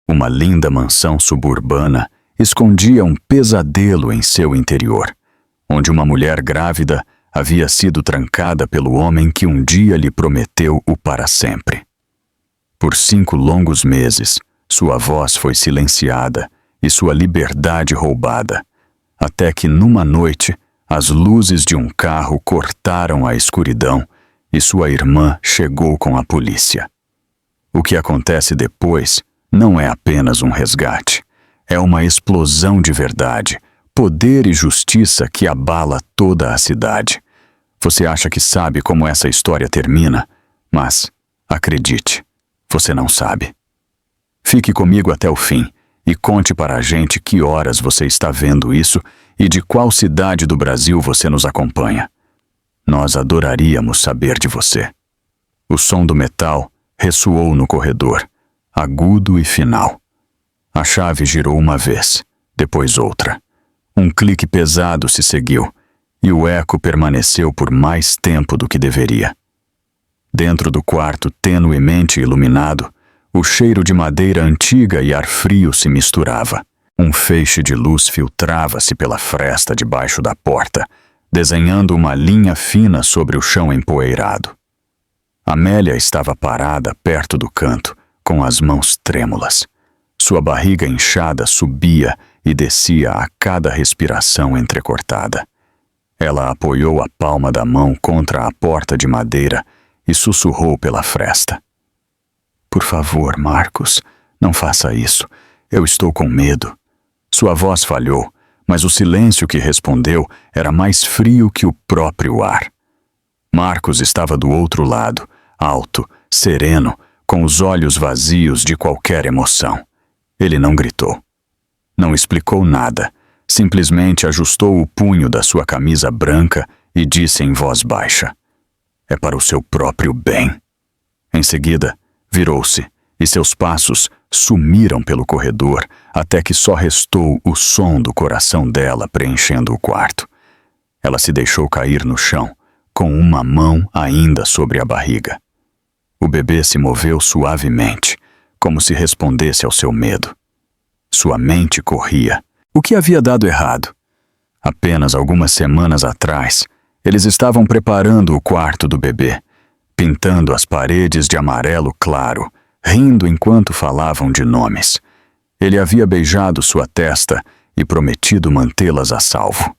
Uma linda mansão suburbana escondia um pesadelo em seu interior, onde uma mulher grávida havia sido trancada pelo homem que um dia lhe prometeu o para sempre. Por 5 longos meses, sua voz foi silenciada e sua liberdade roubada, até que numa noite as luzes de um carro cortaram a escuridão e sua irmã chegou com a polícia. O que acontece depois não é apenas um resgate, é uma explosão de verdade, poder e justiça que abala toda a cidade. Você acha que sabe como essa história termina, mas, acredite, você não sabe. Fique comigo até o fim e conte para a gente que horas você está vendo isso e de qual cidade do Brasil você nos acompanha. Nós adoraríamos saber de você. O som do metal ressoou no corredor, agudo e final. A chave girou uma vez, depois outra. Um clique pesado se seguiu, e o eco permaneceu por mais tempo do que deveria. Dentro do quarto tenuemente iluminado, o cheiro de madeira antiga e ar frio se misturava. Um feixe de luz filtrava-se pela fresta debaixo da porta, desenhando uma linha fina sobre o chão empoeirado. Amélia estava parada perto do canto, com as mãos trêmulas. Sua barriga inchada subia e descia a cada respiração entrecortada. Ela apoiou a palma da mão contra a porta de madeira e sussurrou pela fresta. Por favor, Marcos, não faça isso. Eu estou com medo. Sua voz falhou, mas o silêncio que respondeu era mais frio que o próprio ar. Marcos estava do outro lado, alto, sereno, com os olhos vazios de qualquer emoção. Ele não gritou. Não explicou nada, simplesmente ajustou o punho da sua camisa branca e disse em voz baixa: "É para o seu próprio bem." Em seguida, virou-se e seus passos sumiram pelo corredor até que só restou o som do coração dela preenchendo o quarto. Ela se deixou cair no chão, com uma mão ainda sobre a barriga. O bebê se moveu suavemente, como se respondesse ao seu medo. Sua mente corria. O que havia dado errado? Apenas algumas semanas atrás, eles estavam preparando o quarto do bebê, pintando as paredes de amarelo claro, rindo enquanto falavam de nomes. Ele havia beijado sua testa e prometido mantê-las a salvo.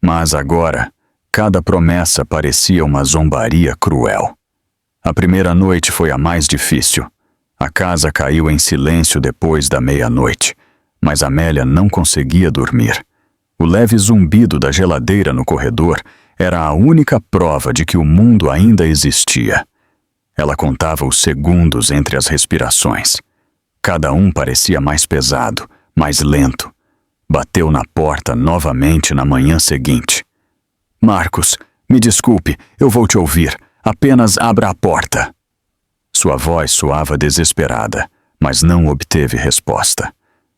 Mas agora, cada promessa parecia uma zombaria cruel. A primeira noite foi a mais difícil. A casa caiu em silêncio depois da meia-noite, mas Amélia não conseguia dormir. O leve zumbido da geladeira no corredor era a única prova de que o mundo ainda existia. Ela contava os segundos entre as respirações. Cada um parecia mais pesado, mais lento. Bateu na porta novamente na manhã seguinte. "Marcos, me desculpe, eu vou te ouvir. Apenas abra a porta." Sua voz soava desesperada, mas não obteve resposta.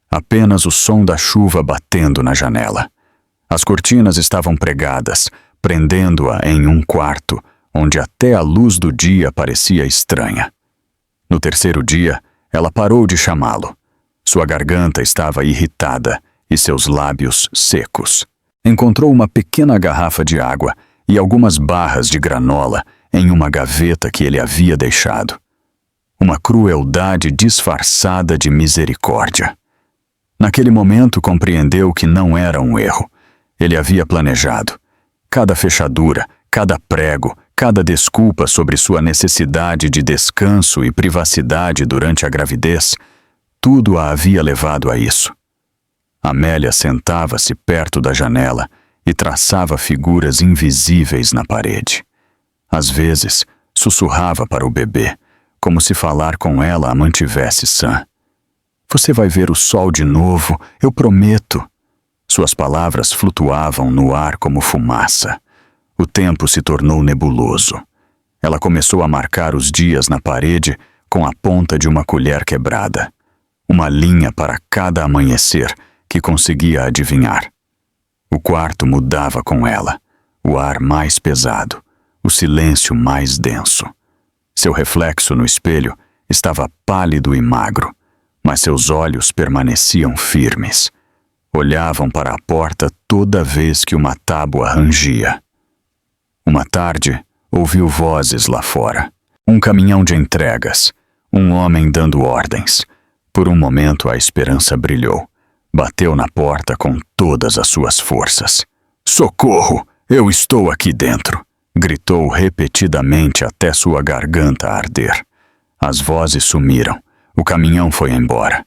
Apenas o som da chuva batendo na janela. As cortinas estavam pregadas, prendendo-a em um quarto, onde até a luz do dia parecia estranha. No terceiro dia, ela parou de chamá-lo. Sua garganta estava irritada e seus lábios secos. Encontrou uma pequena garrafa de água e algumas barras de granola em uma gaveta que ele havia deixado. Uma crueldade disfarçada de misericórdia. Naquele momento compreendeu que não era um erro. Ele havia planejado. Cada fechadura, cada prego, cada desculpa sobre sua necessidade de descanso e privacidade durante a gravidez, tudo a havia levado a isso. Amélia sentava-se perto da janela e traçava figuras invisíveis na parede. Às vezes, sussurrava para o bebê, como se falar com ela a mantivesse sã. "Você vai ver o sol de novo, eu prometo." Suas palavras flutuavam no ar como fumaça. O tempo se tornou nebuloso. Ela começou a marcar os dias na parede com a ponta de uma colher quebrada. Uma linha para cada amanhecer que conseguia adivinhar. O quarto mudava com ela, o ar mais pesado, o silêncio mais denso. Seu reflexo no espelho estava pálido e magro, mas seus olhos permaneciam firmes. Olhavam para a porta toda vez que uma tábua rangia. Uma tarde, ouviu vozes lá fora. Um caminhão de entregas. Um homem dando ordens. Por um momento a esperança brilhou. Bateu na porta com todas as suas forças. "Socorro! Eu estou aqui dentro!" Gritou repetidamente até sua garganta arder. As vozes sumiram. O caminhão foi embora.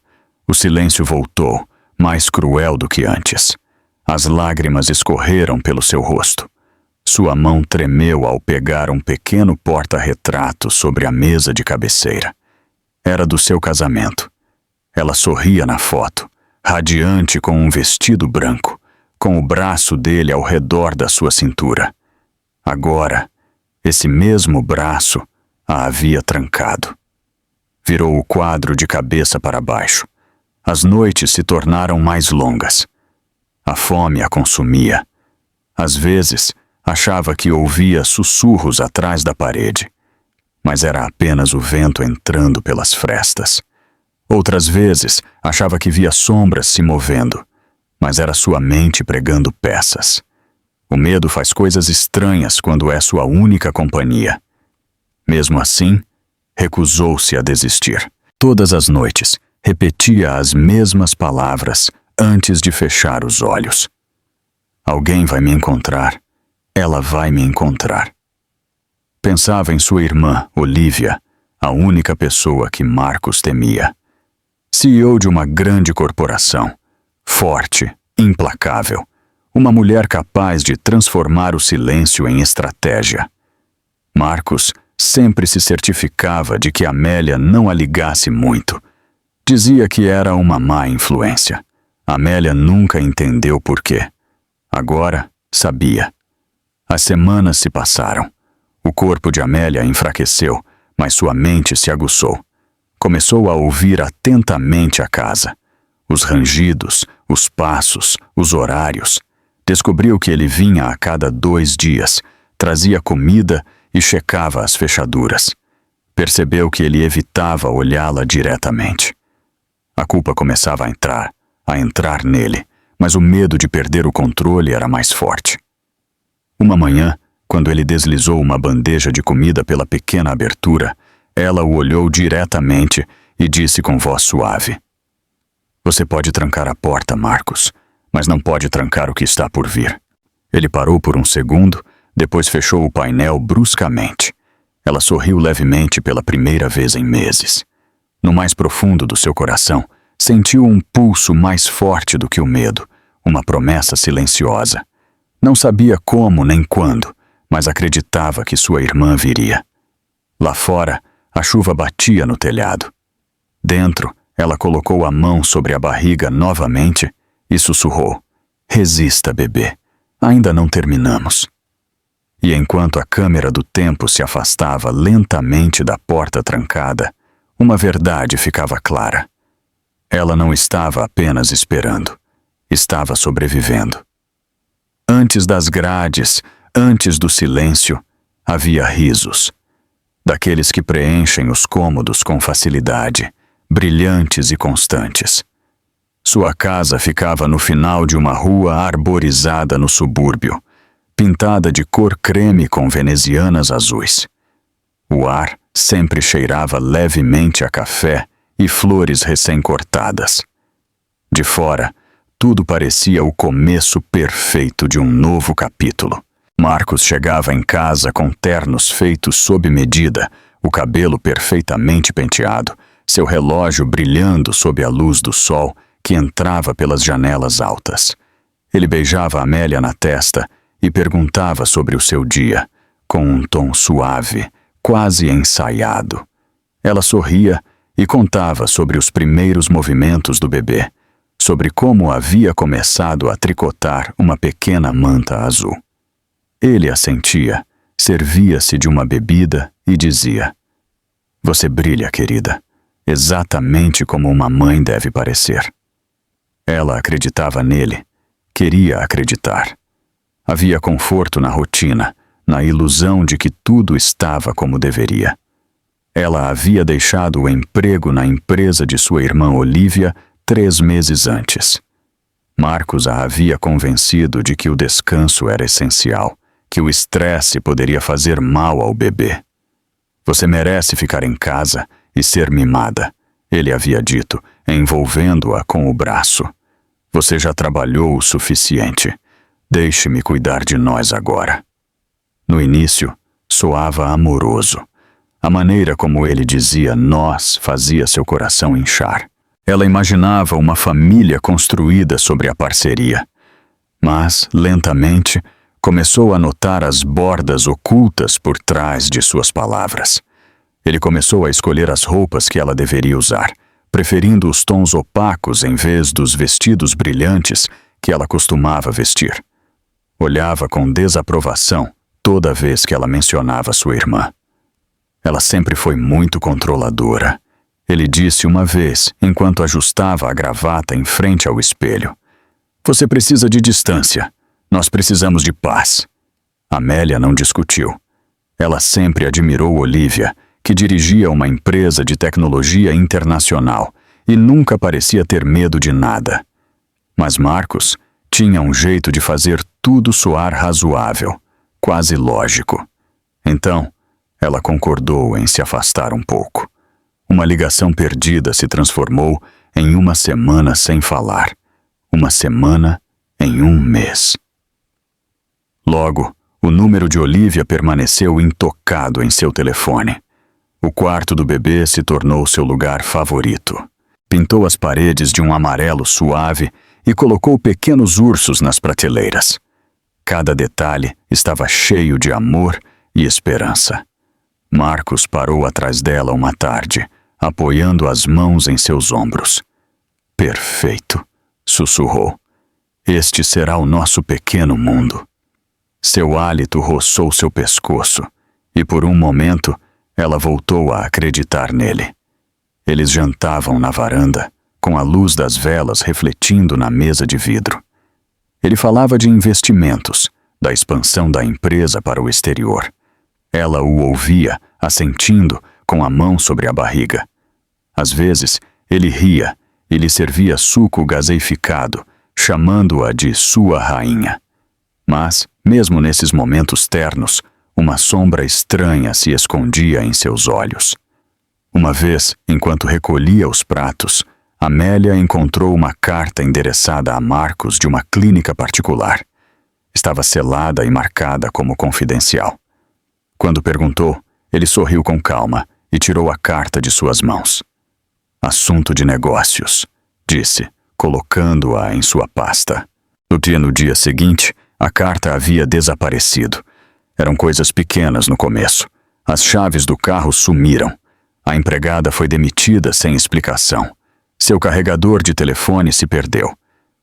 O silêncio voltou, mais cruel do que antes. As lágrimas escorreram pelo seu rosto. Sua mão tremeu ao pegar um pequeno porta-retrato sobre a mesa de cabeceira. Era do seu casamento. Ela sorria na foto, radiante com um vestido branco, com o braço dele ao redor da sua cintura. Agora, esse mesmo braço a havia trancado. Virou o quadro de cabeça para baixo. As noites se tornaram mais longas. A fome a consumia. Às vezes, achava que ouvia sussurros atrás da parede, mas era apenas o vento entrando pelas frestas. Outras vezes, achava que via sombras se movendo, mas era sua mente pregando peças. O medo faz coisas estranhas quando é sua única companhia. Mesmo assim, recusou-se a desistir. Todas as noites, repetia as mesmas palavras antes de fechar os olhos. Alguém vai me encontrar. Ela vai me encontrar. Pensava em sua irmã, Olivia, a única pessoa que Marcos temia. CEO de uma grande corporação, forte, implacável, uma mulher capaz de transformar o silêncio em estratégia. Marcos sempre se certificava de que Amélia não a ligasse muito. Dizia que era uma má influência. Amélia nunca entendeu por quê. Agora, sabia. As semanas se passaram. O corpo de Amélia enfraqueceu, mas sua mente se aguçou. Começou a ouvir atentamente a casa. Os rangidos, os passos, os horários. Descobriu que ele vinha a cada 2 dias, trazia comida e checava as fechaduras. Percebeu que ele evitava olhá-la diretamente. A culpa começava a entrar nele, mas o medo de perder o controle era mais forte. Uma manhã, quando ele deslizou uma bandeja de comida pela pequena abertura, ela o olhou diretamente e disse com voz suave: "Você pode trancar a porta, Marcos, mas não pode trancar o que está por vir." Ele parou por um segundo, depois fechou o painel bruscamente. Ela sorriu levemente pela primeira vez em meses. No mais profundo do seu coração, sentiu um pulso mais forte do que o medo, uma promessa silenciosa. Não sabia como nem quando, mas acreditava que sua irmã viria. Lá fora, a chuva batia no telhado. Dentro, ela colocou a mão sobre a barriga novamente e sussurrou: "Resista, bebê. Ainda não terminamos." E enquanto a câmera do tempo se afastava lentamente da porta trancada, uma verdade ficava clara. Ela não estava apenas esperando, estava sobrevivendo. Antes das grades, antes do silêncio, havia risos. Daqueles que preenchem os cômodos com facilidade, brilhantes e constantes. Sua casa ficava no final de uma rua arborizada no subúrbio, pintada de cor creme com venezianas azuis. O ar sempre cheirava levemente a café e flores recém-cortadas. De fora, tudo parecia o começo perfeito de um novo capítulo. Marcos chegava em casa com ternos feitos sob medida, o cabelo perfeitamente penteado, seu relógio brilhando sob a luz do sol que entrava pelas janelas altas. Ele beijava Amélia na testa e perguntava sobre o seu dia, com um tom suave, quase ensaiado. Ela sorria e contava sobre os primeiros movimentos do bebê, sobre como havia começado a tricotar uma pequena manta azul. Ele assentia, servia-se de uma bebida e dizia: "Você brilha, querida, exatamente como uma mãe deve parecer." Ela acreditava nele, queria acreditar. Havia conforto na rotina, na ilusão de que tudo estava como deveria. Ela havia deixado o emprego na empresa de sua irmã Olivia 3 meses antes. Marcos a havia convencido de que o descanso era essencial, que o estresse poderia fazer mal ao bebê. Você merece ficar em casa e ser mimada, ele havia dito, envolvendo-a com o braço. Você já trabalhou o suficiente. Deixe-me cuidar de nós agora. No início, soava amoroso. A maneira como ele dizia nós fazia seu coração inchar. Ela imaginava uma família construída sobre a parceria. Mas, lentamente, começou a notar as bordas ocultas por trás de suas palavras. Ele começou a escolher as roupas que ela deveria usar, preferindo os tons opacos em vez dos vestidos brilhantes que ela costumava vestir. Olhava com desaprovação toda vez que ela mencionava sua irmã. Ela sempre foi muito controladora. Ele disse uma vez, enquanto ajustava a gravata em frente ao espelho. Você precisa de distância. Nós precisamos de paz. Amélia não discutiu. Ela sempre admirou Olivia, que dirigia uma empresa de tecnologia internacional e nunca parecia ter medo de nada. Mas Marcos tinha um jeito de fazer tudo soar razoável, quase lógico. Então, ela concordou em se afastar um pouco. Uma ligação perdida se transformou em uma semana sem falar. Uma semana em um mês. Logo, o número de Olivia permaneceu intocado em seu telefone. O quarto do bebê se tornou seu lugar favorito. Pintou as paredes de um amarelo suave e colocou pequenos ursos nas prateleiras. Cada detalhe estava cheio de amor e esperança. Marcos parou atrás dela uma tarde, apoiando as mãos em seus ombros. Perfeito, sussurrou. Este será o nosso pequeno mundo. Seu hálito roçou seu pescoço, e por um momento ela voltou a acreditar nele. Eles jantavam na varanda, com a luz das velas refletindo na mesa de vidro. Ele falava de investimentos, da expansão da empresa para o exterior. Ela o ouvia, assentindo, com a mão sobre a barriga. Às vezes, ele ria e lhe servia suco gaseificado, chamando-a de sua rainha. Mas, mesmo nesses momentos ternos, uma sombra estranha se escondia em seus olhos. Uma vez, enquanto recolhia os pratos, Amélia encontrou uma carta endereçada a Marcos de uma clínica particular. Estava selada e marcada como confidencial. Quando perguntou, ele sorriu com calma e tirou a carta de suas mãos. Assunto de negócios, disse, colocando-a em sua pasta. No dia seguinte, a carta havia desaparecido. Eram coisas pequenas no começo. As chaves do carro sumiram. A empregada foi demitida sem explicação. Seu carregador de telefone se perdeu.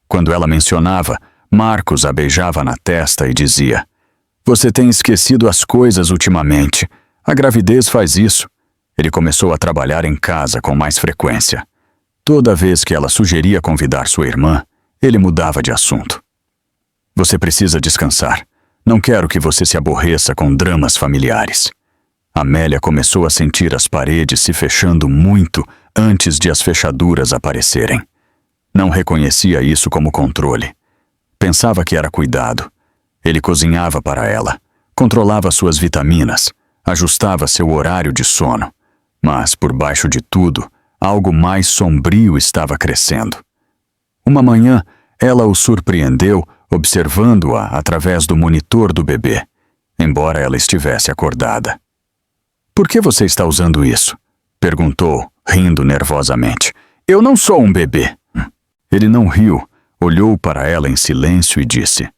Quando ela mencionava, Marcos a beijava na testa e dizia: "Você tem esquecido as coisas ultimamente. A gravidez faz isso." Ele começou a trabalhar em casa com mais frequência. Toda vez que ela sugeria convidar sua irmã, ele mudava de assunto. "Você precisa descansar. Não quero que você se aborreça com dramas familiares." Amélia começou a sentir as paredes se fechando muito antes de as fechaduras aparecerem. Não reconhecia isso como controle. Pensava que era cuidado. Ele cozinhava para ela, controlava suas vitaminas, ajustava seu horário de sono. Mas, por baixo de tudo, algo mais sombrio estava crescendo. Uma manhã, ela o surpreendeu observando-a através do monitor do bebê, embora ela estivesse acordada. "Por que você está usando isso?" perguntou, rindo nervosamente. "Eu não sou um bebê." Ele não riu, olhou para ela em silêncio e disse: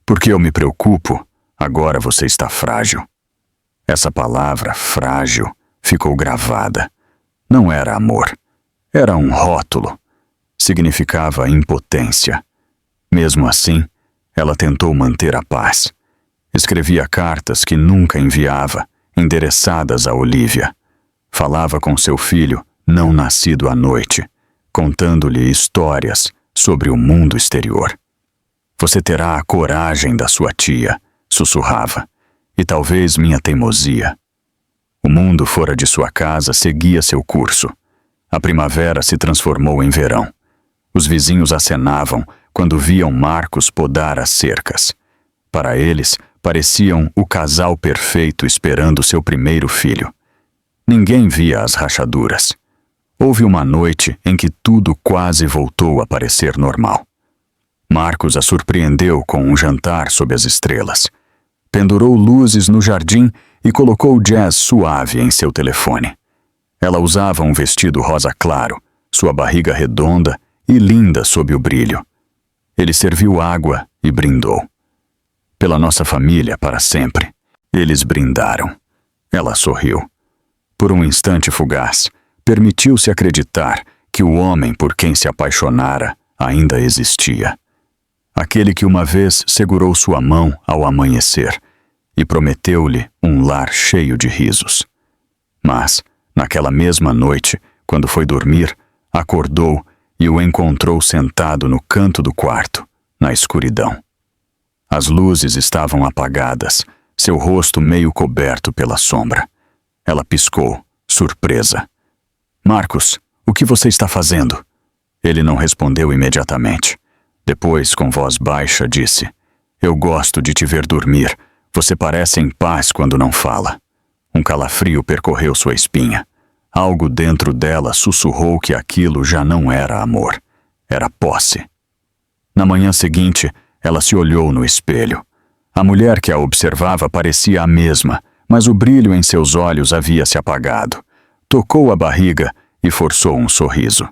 "Porque eu me preocupo, agora você está frágil." Essa palavra, frágil, ficou gravada. Não era amor. Era um rótulo. Significava impotência. Mesmo assim, ela tentou manter a paz. Escrevia cartas que nunca enviava, endereçadas a Olivia. Falava com seu filho, não nascido à noite, contando-lhe histórias sobre o mundo exterior. "Você terá a coragem da sua tia", sussurrava, "e talvez minha teimosia." O mundo fora de sua casa seguia seu curso. A primavera se transformou em verão. Os vizinhos acenavam quando viam Marcos podar as cercas. Para eles, pareciam o casal perfeito esperando seu primeiro filho. Ninguém via as rachaduras. Houve uma noite em que tudo quase voltou a parecer normal. Marcos a surpreendeu com um jantar sob as estrelas. Pendurou luzes no jardim e colocou jazz suave em seu telefone. Ela usava um vestido rosa claro, sua barriga redonda e linda sob o brilho. Ele serviu água e brindou. Pela nossa família para sempre. Eles brindaram. Ela sorriu. Por um instante fugaz, permitiu-se acreditar que o homem por quem se apaixonara ainda existia. Aquele que uma vez segurou sua mão ao amanhecer e prometeu-lhe um lar cheio de risos. Mas, naquela mesma noite, quando foi dormir, acordou e o encontrou sentado no canto do quarto, na escuridão. As luzes estavam apagadas, seu rosto meio coberto pela sombra. Ela piscou, surpresa. "Marcos, o que você está fazendo?" Ele não respondeu imediatamente. Depois, com voz baixa, disse: "Eu gosto de te ver dormir. Você parece em paz quando não fala." Um calafrio percorreu sua espinha. Algo dentro dela sussurrou que aquilo já não era amor. Era posse. Na manhã seguinte, ela se olhou no espelho. A mulher que a observava parecia a mesma, mas o brilho em seus olhos havia se apagado. Tocou a barriga e forçou um sorriso.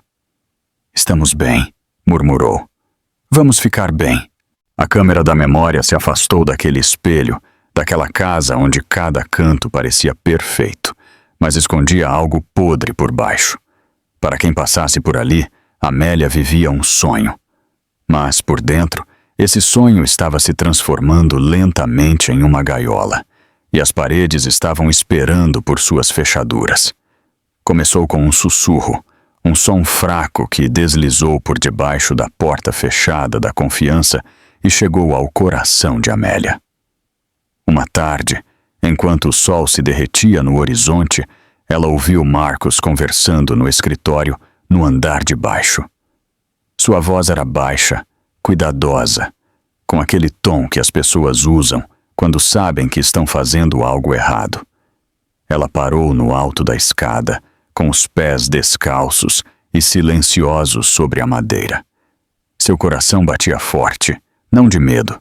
"Estamos bem", murmurou. "Vamos ficar bem." A câmera da memória se afastou daquele espelho, daquela casa onde cada canto parecia perfeito, mas escondia algo podre por baixo. Para quem passasse por ali, Amélia vivia um sonho. Mas, por dentro, esse sonho estava se transformando lentamente em uma gaiola, e as paredes estavam esperando por suas fechaduras. Começou com um sussurro, um som fraco que deslizou por debaixo da porta fechada da confiança e chegou ao coração de Amélia. Uma tarde, enquanto o sol se derretia no horizonte, ela ouviu Marcos conversando no escritório, no andar de baixo. Sua voz era baixa, cuidadosa, com aquele tom que as pessoas usam quando sabem que estão fazendo algo errado. Ela parou no alto da escada, com os pés descalços e silenciosos sobre a madeira. Seu coração batia forte, não de medo,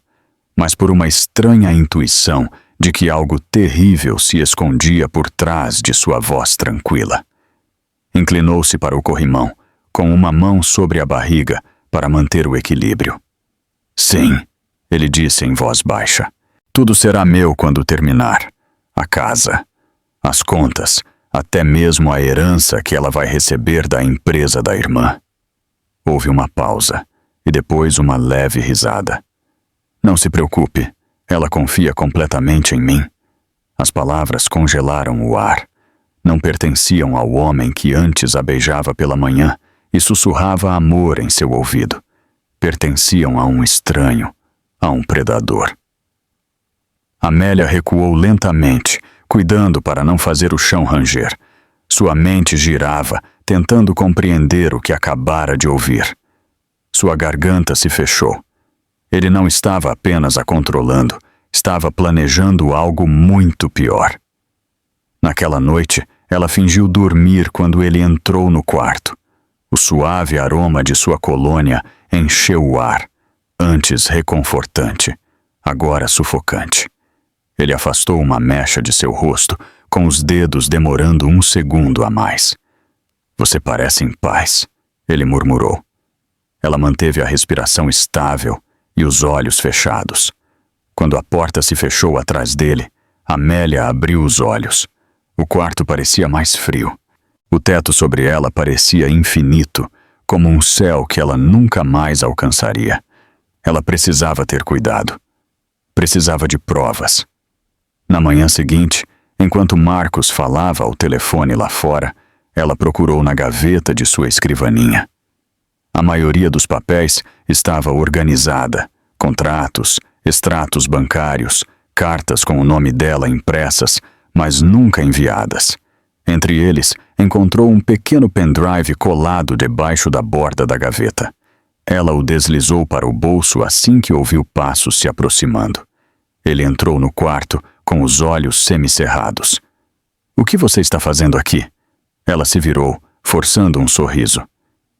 mas por uma estranha intuição de que algo terrível se escondia por trás de sua voz tranquila. Inclinou-se para o corrimão, com uma mão sobre a barriga para manter o equilíbrio. "Sim", ele disse em voz baixa. "Tudo será meu quando terminar. A casa, as contas, até mesmo a herança que ela vai receber da empresa da irmã." Houve uma pausa e depois uma leve risada. "Não se preocupe, ela confia completamente em mim." As palavras congelaram o ar. Não pertenciam ao homem que antes a beijava pela manhã e sussurrava amor em seu ouvido. Pertenciam a um estranho, a um predador. Amélia recuou lentamente, cuidando para não fazer o chão ranger. Sua mente girava, tentando compreender o que acabara de ouvir. Sua garganta se fechou. Ele não estava apenas a controlando, estava planejando algo muito pior. Naquela noite, ela fingiu dormir quando ele entrou no quarto. O suave aroma de sua colônia encheu o ar, antes reconfortante, agora sufocante. Ele afastou uma mecha de seu rosto, com os dedos demorando um segundo a mais. "Você parece em paz", ele murmurou. Ela manteve a respiração estável e os olhos fechados. Quando a porta se fechou atrás dele, Amélia abriu os olhos. O quarto parecia mais frio. O teto sobre ela parecia infinito, como um céu que ela nunca mais alcançaria. Ela precisava ter cuidado. Precisava de provas. Na manhã seguinte, enquanto Marcos falava ao telefone lá fora, ela procurou na gaveta de sua escrivaninha. A maioria dos papéis estava organizada: contratos, extratos bancários, cartas com o nome dela impressas, mas nunca enviadas. Entre eles, encontrou um pequeno pendrive colado debaixo da borda da gaveta. Ela o deslizou para o bolso assim que ouviu passos se aproximando. Ele entrou no quarto com os olhos semicerrados. "O que você está fazendo aqui?" Ela se virou, forçando um sorriso.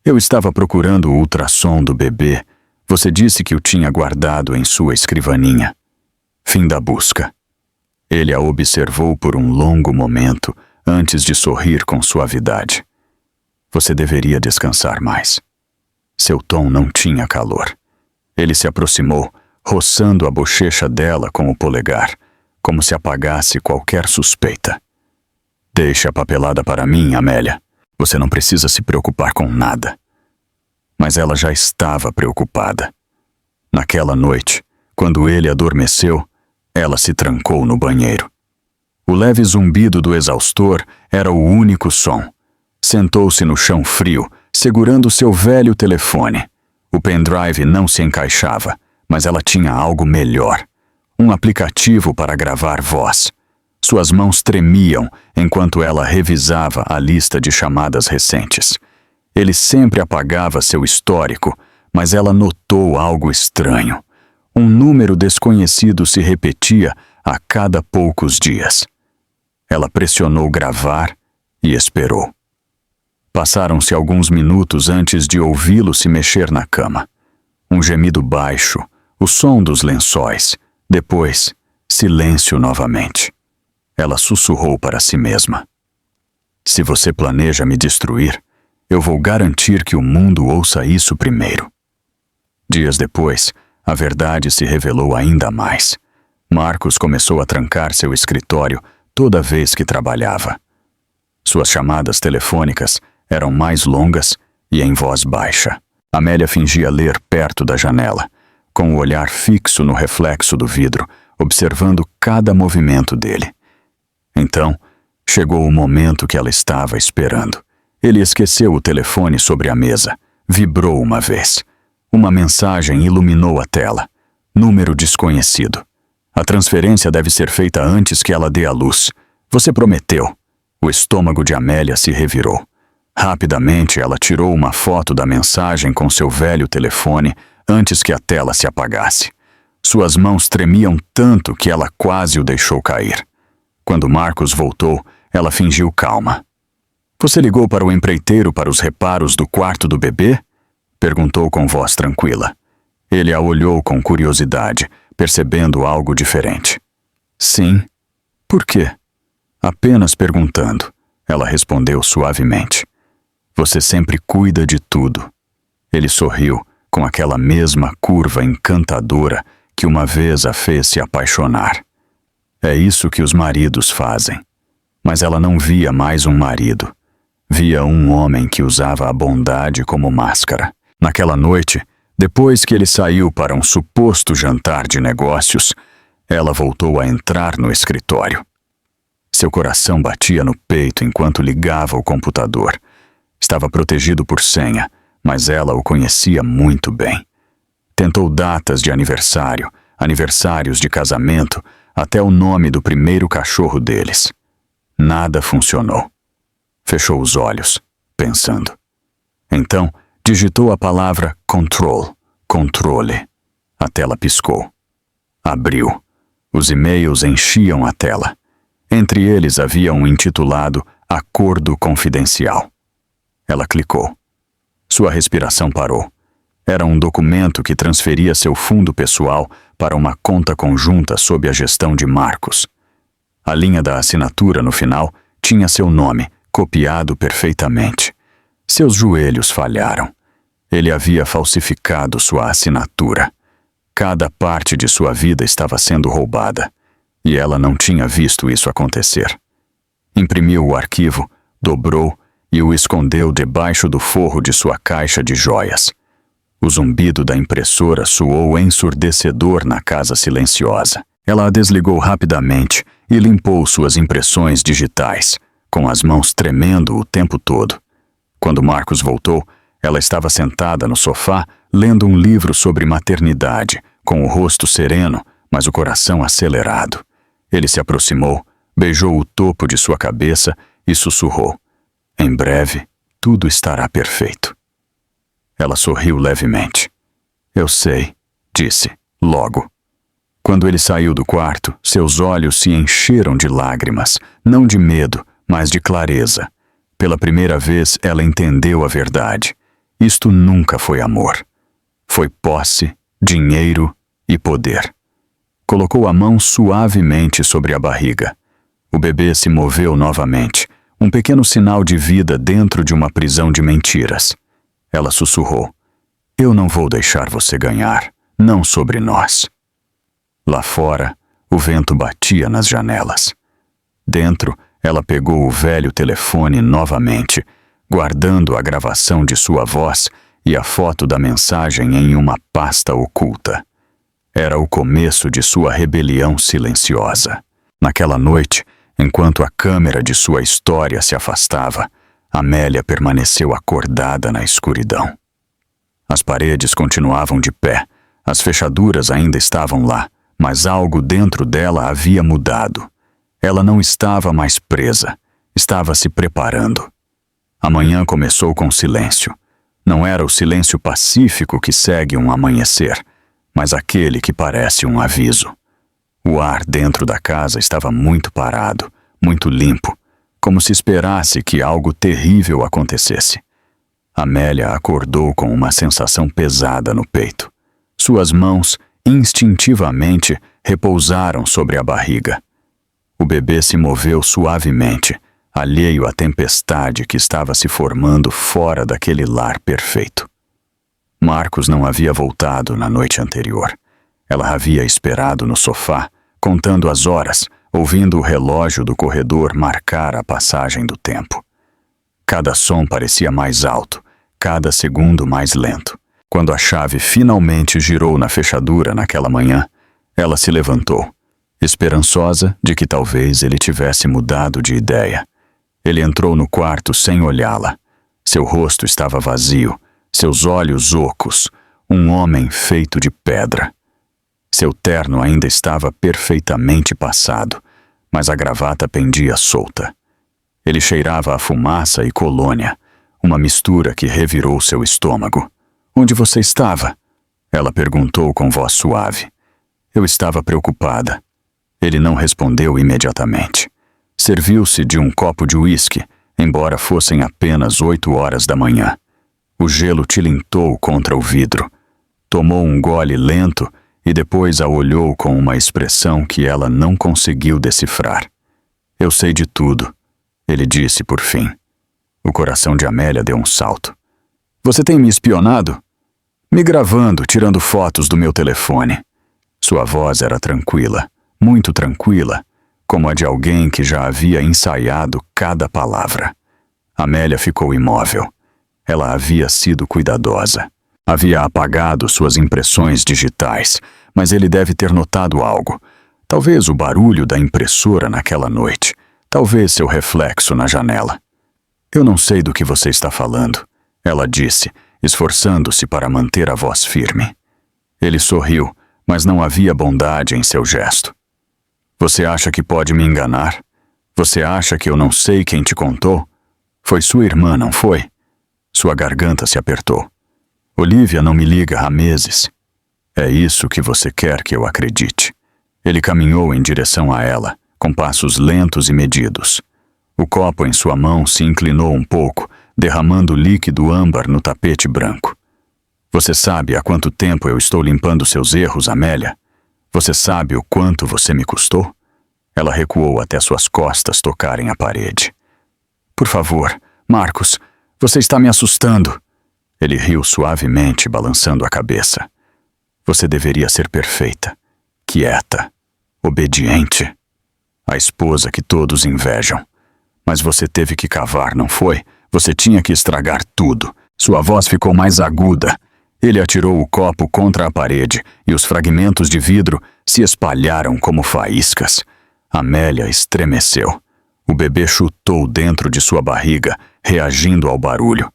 "Eu estava procurando o ultrassom do bebê. Você disse que o tinha guardado em sua escrivaninha." Fim da busca. Ele a observou por um longo momento antes de sorrir com suavidade. "Você deveria descansar mais." Seu tom não tinha calor. Ele se aproximou, roçando a bochecha dela com o polegar, como se apagasse qualquer suspeita. "Deixe a papelada para mim, Amélia. Você não precisa se preocupar com nada." Mas ela já estava preocupada. Naquela noite, quando ele adormeceu, ela se trancou no banheiro. O leve zumbido do exaustor era o único som. Sentou-se no chão frio, segurando seu velho telefone. O pendrive não se encaixava, mas ela tinha algo melhor. Um aplicativo para gravar voz. Suas mãos tremiam enquanto ela revisava a lista de chamadas recentes. Ele sempre apagava seu histórico, mas ela notou algo estranho. Um número desconhecido se repetia a cada poucos dias. Ela pressionou gravar e esperou. Passaram-se alguns minutos antes de ouvi-lo se mexer na cama. Um gemido baixo, o som dos lençóis. Depois, silêncio novamente. Ela sussurrou para si mesma: "Se você planeja me destruir, eu vou garantir que o mundo ouça isso primeiro." Dias depois, a verdade se revelou ainda mais. Marcos começou a trancar seu escritório toda vez que trabalhava. Suas chamadas telefônicas eram mais longas e em voz baixa. Amélia fingia ler perto da janela, com o olhar fixo no reflexo do vidro, observando cada movimento dele. Então, chegou o momento que ela estava esperando. Ele esqueceu o telefone sobre a mesa. Vibrou uma vez. Uma mensagem iluminou a tela. Número desconhecido. "A transferência deve ser feita antes que ela dê à luz. Você prometeu." O estômago de Amélia se revirou. Rapidamente, ela tirou uma foto da mensagem com seu velho telefone antes que a tela se apagasse. Suas mãos tremiam tanto que ela quase o deixou cair. Quando Marcos voltou, ela fingiu calma. "Você ligou para o empreiteiro para os reparos do quarto do bebê?" perguntou com voz tranquila. Ele a olhou com curiosidade, percebendo algo diferente. "Sim." "Por quê?" "Apenas perguntando." Ela respondeu suavemente. "Você sempre cuida de tudo." Ele sorriu com aquela mesma curva encantadora que uma vez a fez se apaixonar. É isso que os maridos fazem. Mas ela não via mais um marido. Via um homem que usava a bondade como máscara. Naquela noite, depois que ele saiu para um suposto jantar de negócios, ela voltou a entrar no escritório. Seu coração batia no peito enquanto ligava o computador. Estava protegido por senha, mas ela o conhecia muito bem. Tentou datas de aniversário, aniversários de casamento, até o nome do primeiro cachorro deles. Nada funcionou. Fechou os olhos, pensando. Então, digitou a palavra control, controle. A tela piscou. Abriu. Os e-mails enchiam a tela. Entre eles havia um intitulado Acordo Confidencial. Ela clicou. Sua respiração parou. Era um documento que transferia seu fundo pessoal para uma conta conjunta sob a gestão de Marcos. A linha da assinatura no final tinha seu nome, copiado perfeitamente. Seus joelhos falharam. Ele havia falsificado sua assinatura. Cada parte de sua vida estava sendo roubada, e ela não tinha visto isso acontecer. Imprimiu o arquivo, dobrou e o escondeu debaixo do forro de sua caixa de joias. O zumbido da impressora soou ensurdecedor na casa silenciosa. Ela a desligou rapidamente e limpou suas impressões digitais, com as mãos tremendo o tempo todo. Quando Marcos voltou, ela estava sentada no sofá, lendo um livro sobre maternidade, com o rosto sereno, mas o coração acelerado. Ele se aproximou, beijou o topo de sua cabeça e sussurrou: "Em breve, tudo estará perfeito." Ela sorriu levemente. "Eu sei", disse, logo. Quando ele saiu do quarto, seus olhos se encheram de lágrimas, não de medo, mas de clareza. Pela primeira vez, ela entendeu a verdade. Isto nunca foi amor. Foi posse, dinheiro e poder. Colocou a mão suavemente sobre a barriga. O bebê se moveu novamente, um pequeno sinal de vida dentro de uma prisão de mentiras. Ela sussurrou: "Eu não vou deixar você ganhar, não sobre nós." Lá fora, o vento batia nas janelas. Dentro, ela pegou o velho telefone novamente, guardando a gravação de sua voz e a foto da mensagem em uma pasta oculta. Era o começo de sua rebelião silenciosa. Naquela noite, enquanto a câmera de sua história se afastava, Amélia permaneceu acordada na escuridão. As paredes continuavam de pé, as fechaduras ainda estavam lá, mas algo dentro dela havia mudado. Ela não estava mais presa, estava se preparando. A manhã começou com silêncio. Não era o silêncio pacífico que segue um amanhecer, mas aquele que parece um aviso. O ar dentro da casa estava muito parado, muito limpo, como se esperasse que algo terrível acontecesse. Amélia acordou com uma sensação pesada no peito. Suas mãos, instintivamente, repousaram sobre a barriga. O bebê se moveu suavemente, alheio à tempestade que estava se formando fora daquele lar perfeito. Marcos não havia voltado na noite anterior. Ela havia esperado no sofá, contando as horas, ouvindo o relógio do corredor marcar a passagem do tempo. Cada som parecia mais alto, cada segundo mais lento. Quando a chave finalmente girou na fechadura naquela manhã, ela se levantou, esperançosa de que talvez ele tivesse mudado de ideia. Ele entrou no quarto sem olhá-la. Seu rosto estava vazio, seus olhos ocos, um homem feito de pedra. Seu terno ainda estava perfeitamente passado, mas a gravata pendia solta. Ele cheirava a fumaça e colônia, uma mistura que revirou seu estômago. "Onde você estava?" Ela perguntou com voz suave. "Eu estava preocupada." Ele não respondeu imediatamente. Serviu-se de um copo de uísque, embora fossem apenas 8 horas da manhã. O gelo tilintou contra o vidro. Tomou um gole lento e depois a olhou com uma expressão que ela não conseguiu decifrar. "Eu sei de tudo", ele disse por fim. O coração de Amélia deu um salto. "Você tem me espionado?" "Me gravando, tirando fotos do meu telefone." Sua voz era tranquila, muito tranquila, como a de alguém que já havia ensaiado cada palavra. Amélia ficou imóvel. Ela havia sido cuidadosa. Havia apagado suas impressões digitais, mas ele deve ter notado algo. Talvez o barulho da impressora naquela noite, talvez seu reflexo na janela. "Eu não sei do que você está falando", ela disse, esforçando-se para manter a voz firme. Ele sorriu, mas não havia bondade em seu gesto. "Você acha que pode me enganar? Você acha que eu não sei quem te contou? Foi sua irmã, não foi?" Sua garganta se apertou. "Olivia não me liga há meses." "É isso que você quer que eu acredite." Ele caminhou em direção a ela, com passos lentos e medidos. O copo em sua mão se inclinou um pouco, derramando líquido âmbar no tapete branco. "Você sabe há quanto tempo eu estou limpando seus erros, Amélia? Você sabe o quanto você me custou?" Ela recuou até suas costas tocarem a parede. "Por favor, Marcos, você está me assustando." Ele riu suavemente, balançando a cabeça. "Você deveria ser perfeita, quieta, obediente. A esposa que todos invejam. Mas você teve que cavar, não foi? Você tinha que estragar tudo." Sua voz ficou mais aguda. Ele atirou o copo contra a parede e os fragmentos de vidro se espalharam como faíscas. Amélia estremeceu. O bebê chutou dentro de sua barriga, reagindo ao barulho.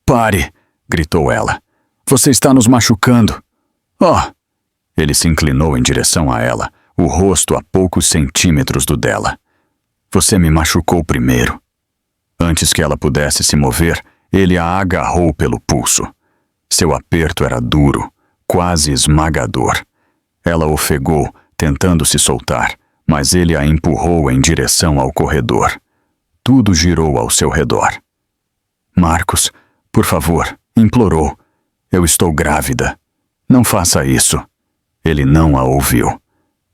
"Pare!" gritou ela. "Você está nos machucando." "Oh!" Ele se inclinou em direção a ela, o rosto a poucos centímetros do dela. Você me machucou primeiro. Antes que ela pudesse se mover, ele a agarrou pelo pulso. Seu aperto era duro, quase esmagador. Ela ofegou, tentando se soltar, mas ele a empurrou em direção ao corredor. Tudo girou ao seu redor. Marcos, por favor, implorou. Eu estou grávida. Não faça isso. Ele não a ouviu.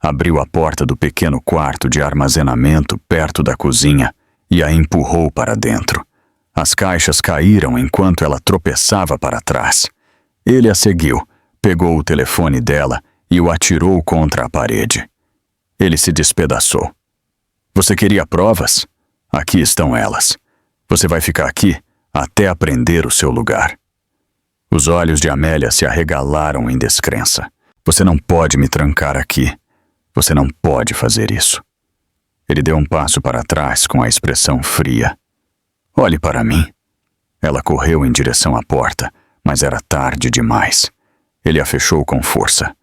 Abriu a porta do pequeno quarto de armazenamento perto da cozinha e a empurrou para dentro. As caixas caíram enquanto ela tropeçava para trás. Ele a seguiu, pegou o telefone dela e o atirou contra a parede. Ele se despedaçou. Você queria provas? Aqui estão elas. Você vai ficar aqui até aprender o seu lugar. Os olhos de Amélia se arregalaram em descrença. Você não pode me trancar aqui. Você não pode fazer isso. Ele deu um passo para trás com a expressão fria. Olhe para mim. Ela correu em direção à porta, mas era tarde demais. Ele a fechou com força.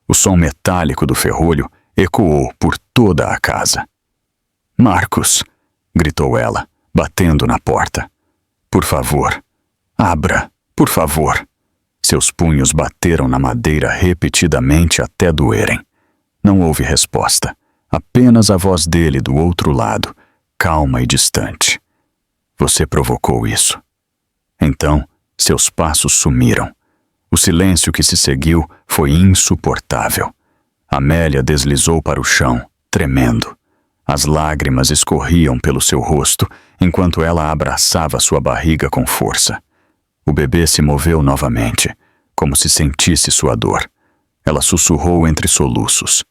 O som metálico do ferrolho ecoou por toda a casa. Marcos, gritou ela, batendo na porta. Por favor, abra, por favor. Seus punhos bateram na madeira repetidamente até doerem. Não houve resposta, apenas a voz dele do outro lado, calma e distante. Você provocou isso. Então, seus passos sumiram. O silêncio que se seguiu foi insuportável. Amélia deslizou para o chão, tremendo. As lágrimas escorriam pelo seu rosto enquanto ela abraçava sua barriga com força. O bebê se moveu novamente, como se sentisse sua dor. Ela sussurrou entre soluços.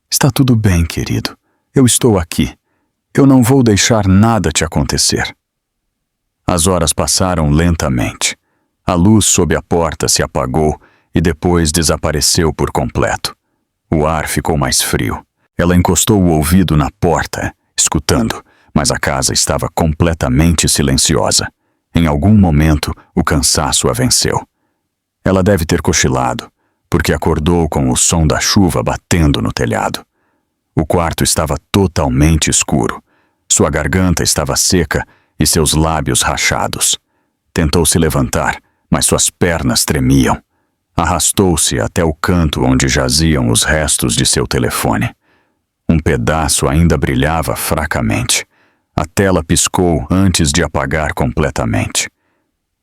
Está tudo bem, querido. Eu estou aqui. Eu não vou deixar nada te acontecer. As horas passaram lentamente. A luz sob a porta se apagou e depois desapareceu por completo. O ar ficou mais frio. Ela encostou o ouvido na porta, escutando, mas a casa estava completamente silenciosa. Em algum momento, o cansaço a venceu. Ela deve ter cochilado, porque acordou com o som da chuva batendo no telhado. O quarto estava totalmente escuro. Sua garganta estava seca e seus lábios rachados. Tentou se levantar, mas suas pernas tremiam. Arrastou-se até o canto onde jaziam os restos de seu telefone. Um pedaço ainda brilhava fracamente. A tela piscou antes de apagar completamente.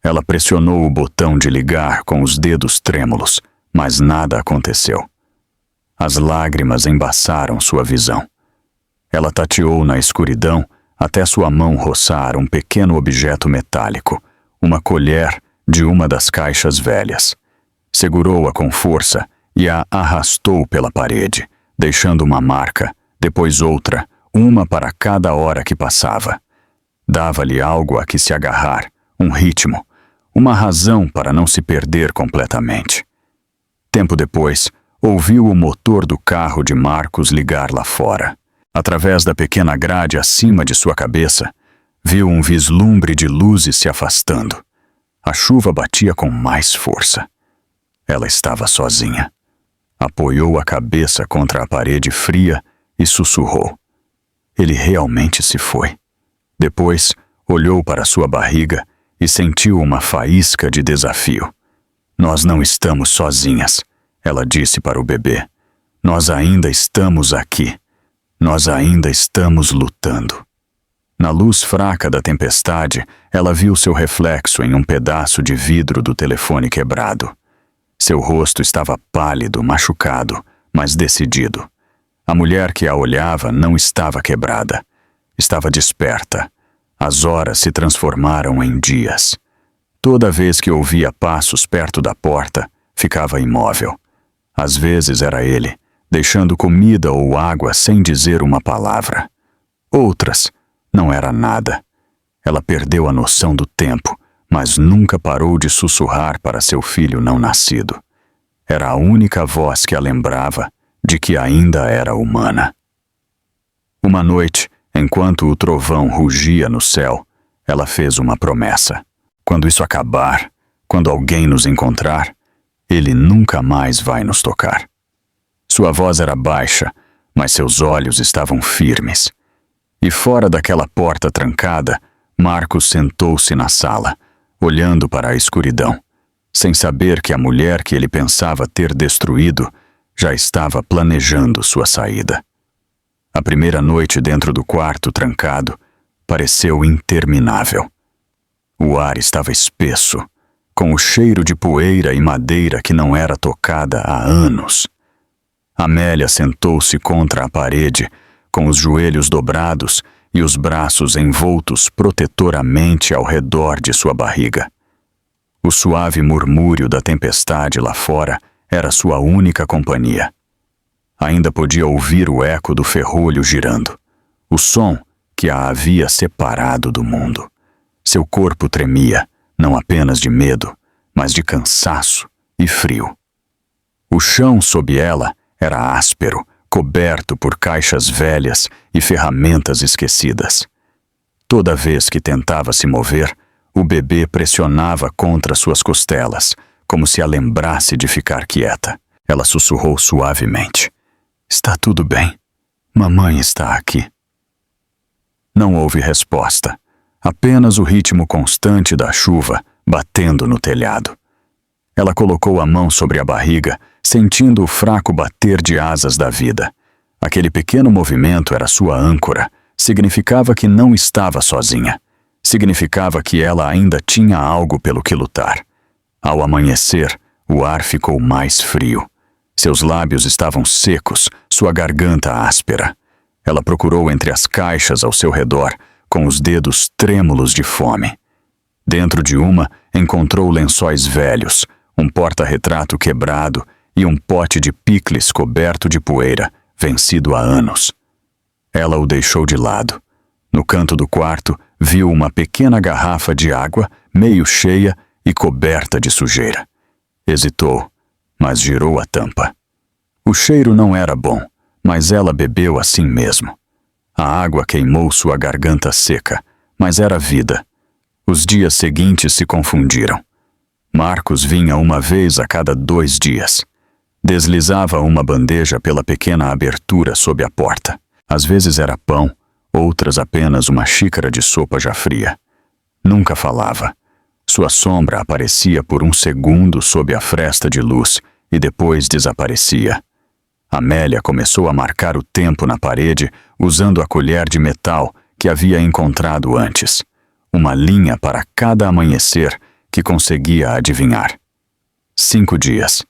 Ela pressionou o botão de ligar com os dedos trêmulos, mas nada aconteceu. As lágrimas embaçaram sua visão. Ela tateou na escuridão até sua mão roçar um pequeno objeto metálico, uma colher de uma das caixas velhas. Segurou-a com força e a arrastou pela parede, deixando uma marca, depois outra, uma para cada hora que passava. Dava-lhe algo a que se agarrar, um ritmo, uma razão para não se perder completamente. Tempo depois, ouviu o motor do carro de Marcos ligar lá fora. Através da pequena grade acima de sua cabeça, viu um vislumbre de luzes se afastando. A chuva batia com mais força. Ela estava sozinha. Apoiou a cabeça contra a parede fria e sussurrou. Ele realmente se foi. Depois, olhou para sua barriga e sentiu uma faísca de desafio. Nós não estamos sozinhas, ela disse para o bebê. Nós ainda estamos aqui. Nós ainda estamos lutando. Na luz fraca da tempestade, ela viu seu reflexo em um pedaço de vidro do telefone quebrado. Seu rosto estava pálido, machucado, mas decidido. A mulher que a olhava não estava quebrada. Estava desperta. As horas se transformaram em dias. Toda vez que ouvia passos perto da porta, ficava imóvel. Às vezes era ele, deixando comida ou água sem dizer uma palavra. Outras, não era nada. Ela perdeu a noção do tempo, mas nunca parou de sussurrar para seu filho não nascido. Era a única voz que a lembrava de que ainda era humana. Uma noite, enquanto o trovão rugia no céu, ela fez uma promessa. Quando isso acabar, quando alguém nos encontrar, ele nunca mais vai nos tocar. Sua voz era baixa, mas seus olhos estavam firmes. E fora daquela porta trancada, Marcos sentou-se na sala, olhando para a escuridão, sem saber que a mulher que ele pensava ter destruído já estava planejando sua saída. A primeira noite dentro do quarto trancado pareceu interminável. O ar estava espesso, com o cheiro de poeira e madeira que não era tocada há anos. Amélia sentou-se contra a parede, com os joelhos dobrados e os braços envoltos protetoramente ao redor de sua barriga. O suave murmúrio da tempestade lá fora era sua única companhia. Ainda podia ouvir o eco do ferrolho girando, o som que a havia separado do mundo. Seu corpo tremia, não apenas de medo, mas de cansaço e frio. O chão sob ela era áspero, coberto por caixas velhas e ferramentas esquecidas. Toda vez que tentava se mover, o bebê pressionava contra suas costelas, como se a lembrasse de ficar quieta. Ela sussurrou suavemente: "Está tudo bem. Mamãe está aqui." Não houve resposta, apenas o ritmo constante da chuva batendo no telhado. Ela colocou a mão sobre a barriga, sentindo o fraco bater de asas da vida. Aquele pequeno movimento era sua âncora, significava que não estava sozinha. Significava que ela ainda tinha algo pelo que lutar. Ao amanhecer, o ar ficou mais frio. Seus lábios estavam secos, sua garganta áspera. Ela procurou entre as caixas ao seu redor, com os dedos trêmulos de fome. Dentro de uma, encontrou lençóis velhos, um porta-retrato quebrado e um pote de picles coberto de poeira, vencido há anos. Ela o deixou de lado. No canto do quarto, viu uma pequena garrafa de água, meio cheia e coberta de sujeira. Hesitou, mas girou a tampa. O cheiro não era bom, mas ela bebeu assim mesmo. A água queimou sua garganta seca, mas era vida. Os dias seguintes se confundiram. Marcos vinha uma vez a cada 2 dias. Deslizava uma bandeja pela pequena abertura sob a porta. Às vezes era pão, outras apenas uma xícara de sopa já fria. Nunca falava. Sua sombra aparecia por um segundo sob a fresta de luz e depois desaparecia. Amélia começou a marcar o tempo na parede usando a colher de metal que havia encontrado antes. Uma linha para cada amanhecer que conseguia adivinhar. 5 dias.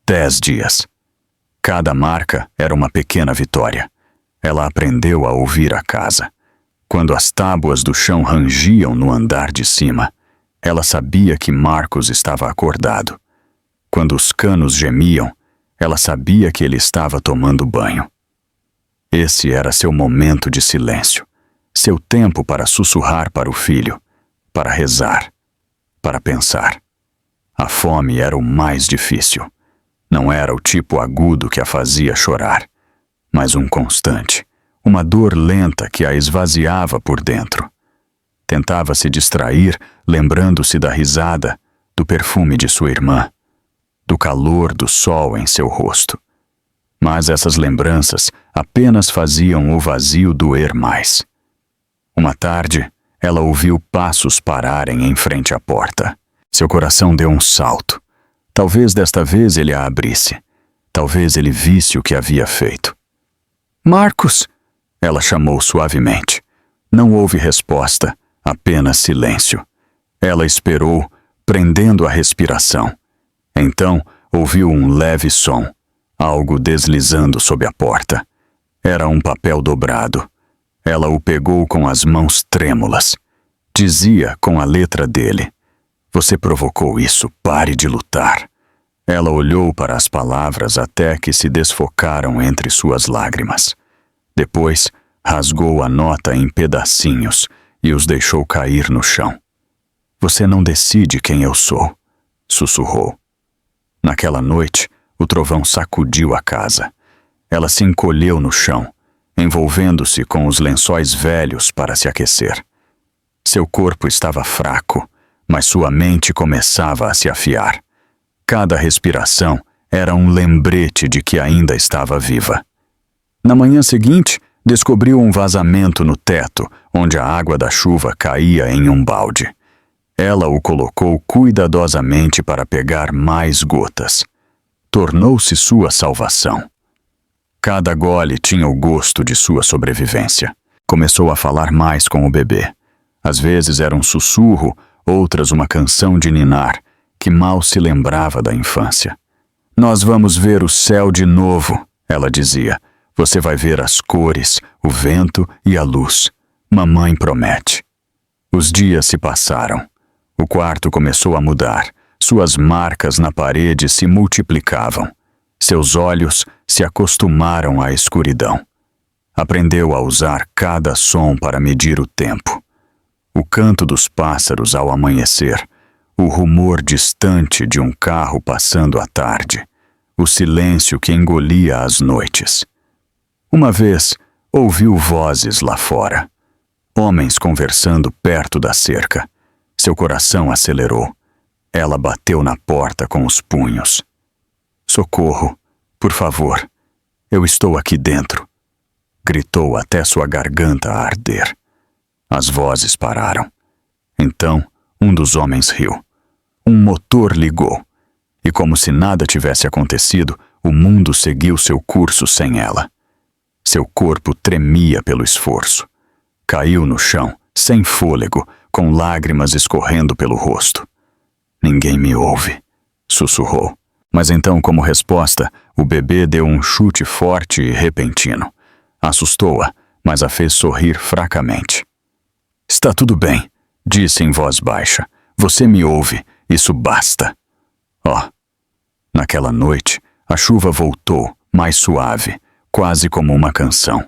10 dias. Cada marca era uma pequena vitória. Ela aprendeu a ouvir a casa. Quando as tábuas do chão rangiam no andar de cima, ela sabia que Marcos estava acordado. Quando os canos gemiam, ela sabia que ele estava tomando banho. Esse era seu momento de silêncio, seu tempo para sussurrar para o filho, para rezar, para pensar. A fome era o mais difícil. Não era o tipo agudo que a fazia chorar, mas um constante, uma dor lenta que a esvaziava por dentro. Tentava se distrair, lembrando-se da risada, do perfume de sua irmã, do calor do sol em seu rosto. Mas essas lembranças apenas faziam o vazio doer mais. Uma tarde, ela ouviu passos pararem em frente à porta. Seu coração deu um salto. Talvez desta vez ele a abrisse. Talvez ele visse o que havia feito. "Marcos!" Ela chamou suavemente. Não houve resposta, apenas silêncio. Ela esperou, prendendo a respiração. Então, ouviu um leve som, algo deslizando sob a porta. Era um papel dobrado. Ela o pegou com as mãos trêmulas. Dizia com a letra dele: "Você provocou isso, pare de lutar." Ela olhou para as palavras até que se desfocaram entre suas lágrimas. Depois, rasgou a nota em pedacinhos e os deixou cair no chão. "Você não decide quem eu sou", sussurrou. Naquela noite, o trovão sacudiu a casa. Ela se encolheu no chão, envolvendo-se com os lençóis velhos para se aquecer. Seu corpo estava fraco, mas sua mente começava a se afiar. Cada respiração era um lembrete de que ainda estava viva. Na manhã seguinte, Descobriu um vazamento no teto, onde a água da chuva caía em um balde. Ela o colocou cuidadosamente para pegar mais gotas. Tornou-se sua salvação. Cada gole tinha o gosto de sua sobrevivência. Começou a falar mais com o bebê. Às vezes era um sussurro, outras uma canção de ninar, que mal se lembrava da infância. Nós vamos ver o céu de novo, ela dizia. Você vai ver as cores, o vento e a luz. Mamãe promete. Os dias se passaram. O quarto começou a mudar. Suas marcas na parede se multiplicavam. Seus olhos se acostumaram à escuridão. Aprendeu a usar cada som para medir o tempo. O canto dos pássaros ao amanhecer, o rumor distante de um carro passando à tarde, o silêncio que engolia as noites. Uma vez, ouviu vozes lá fora. Homens conversando perto da cerca. Seu coração acelerou. Ela bateu na porta com os punhos. Socorro, por favor, eu estou aqui dentro. Gritou até sua garganta arder. As vozes pararam. Então, um dos homens riu. Um motor ligou. E como se nada tivesse acontecido, o mundo seguiu seu curso sem ela. Seu corpo tremia pelo esforço. Caiu no chão, sem fôlego, com lágrimas escorrendo pelo rosto. Ninguém me ouve, sussurrou. Mas então, como resposta, o bebê deu um chute forte e repentino. Assustou-a, mas a fez sorrir fracamente. Está tudo bem, disse em voz baixa. Você me ouve, isso basta. Oh. Naquela noite, a chuva voltou, mais suave, quase como uma canção.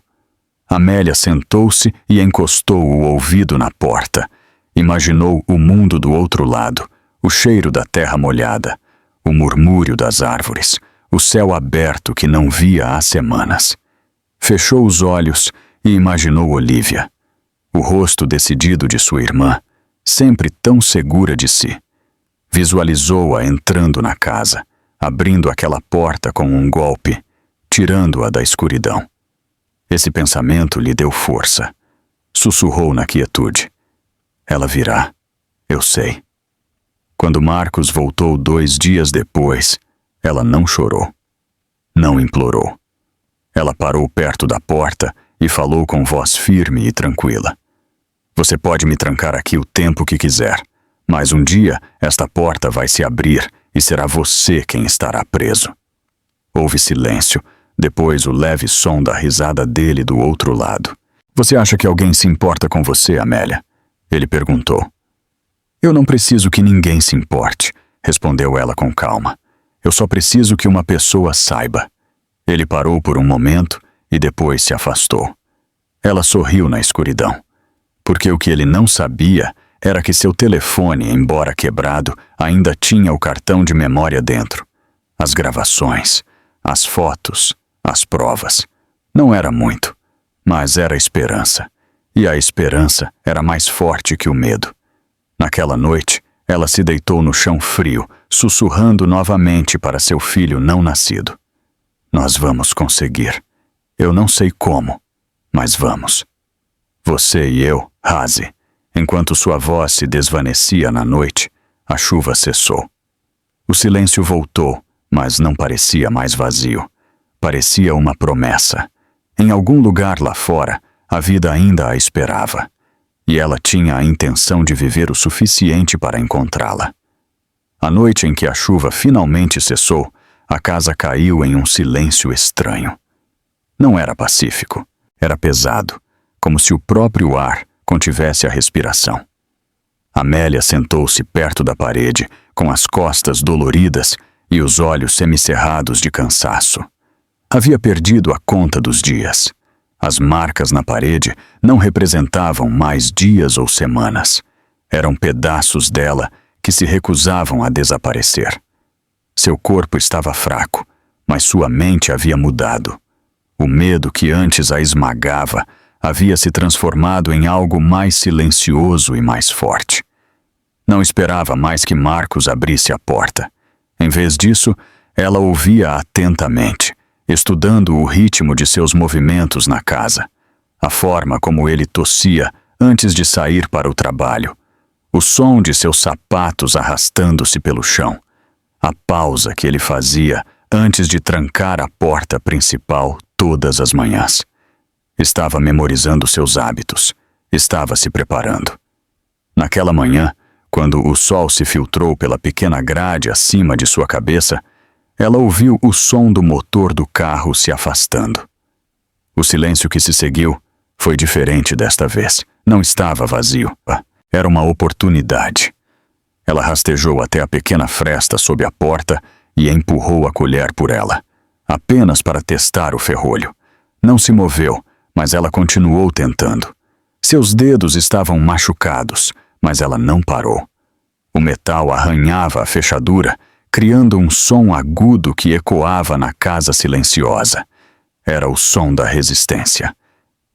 Amélia sentou-se e encostou o ouvido na porta. Imaginou o mundo do outro lado, o cheiro da terra molhada, o murmúrio das árvores, o céu aberto que não via há semanas. Fechou os olhos e imaginou Olívia. O rosto decidido de sua irmã, sempre tão segura de si. Visualizou-a entrando na casa, abrindo aquela porta com um golpe, tirando-a da escuridão. Esse pensamento lhe deu força. Sussurrou na quietude. Ela virá, eu sei. Quando Marcos voltou 2 dias depois, ela não chorou. Não implorou. Ela parou perto da porta e falou com voz firme e tranquila. Você pode me trancar aqui o tempo que quiser, mas um dia esta porta vai se abrir e será você quem estará preso. Houve silêncio, depois o leve som da risada dele do outro lado. Você acha que alguém se importa com você, Amélia? Ele perguntou. Eu não preciso que ninguém se importe, respondeu ela com calma. Eu só preciso que uma pessoa saiba. Ele parou por um momento e depois se afastou. Ela sorriu na escuridão, porque o que ele não sabia era que seu telefone, embora quebrado, ainda tinha o cartão de memória dentro. As gravações, as fotos, as provas. Não era muito, mas era esperança. E a esperança era mais forte que o medo. Naquela noite, ela se deitou no chão frio, sussurrando novamente para seu filho não nascido. Nós vamos conseguir. Eu não sei como, mas vamos. Você e eu, Razi. Enquanto sua voz se desvanecia na noite, a chuva cessou. O silêncio voltou, mas não parecia mais vazio. Parecia uma promessa. Em algum lugar lá fora, a vida ainda a esperava. E ela tinha a intenção de viver o suficiente para encontrá-la. A noite em que a chuva finalmente cessou, a casa caiu em um silêncio estranho. Não era pacífico, era pesado, como se o próprio ar contivesse a respiração. Amélia sentou-se perto da parede, com as costas doloridas e os olhos semicerrados de cansaço. Havia perdido a conta dos dias. As marcas na parede não representavam mais dias ou semanas. Eram pedaços dela que se recusavam a desaparecer. Seu corpo estava fraco, mas sua mente havia mudado. O medo que antes a esmagava havia se transformado em algo mais silencioso e mais forte. Não esperava mais que Marcos abrisse a porta. Em vez disso, ela ouvia atentamente, estudando o ritmo de seus movimentos na casa, A forma como ele tossia antes de sair para o trabalho. O som de seus sapatos arrastando-se pelo chão. A pausa que ele fazia antes de trancar a porta principal todas as manhãs. Estava memorizando seus hábitos. Estava se preparando. Naquela manhã, quando o sol se filtrou pela pequena grade acima de sua cabeça, ela ouviu o som do motor do carro se afastando. O silêncio que se seguiu foi diferente desta vez. Não estava vazio. Era uma oportunidade. Ela rastejou até a pequena fresta sob a porta e empurrou a colher por ela, apenas para testar o ferrolho. Não se moveu, mas ela continuou tentando. Seus dedos estavam machucados, mas ela não parou. O metal arranhava a fechadura, criando um som agudo que ecoava na casa silenciosa. Era o som da resistência.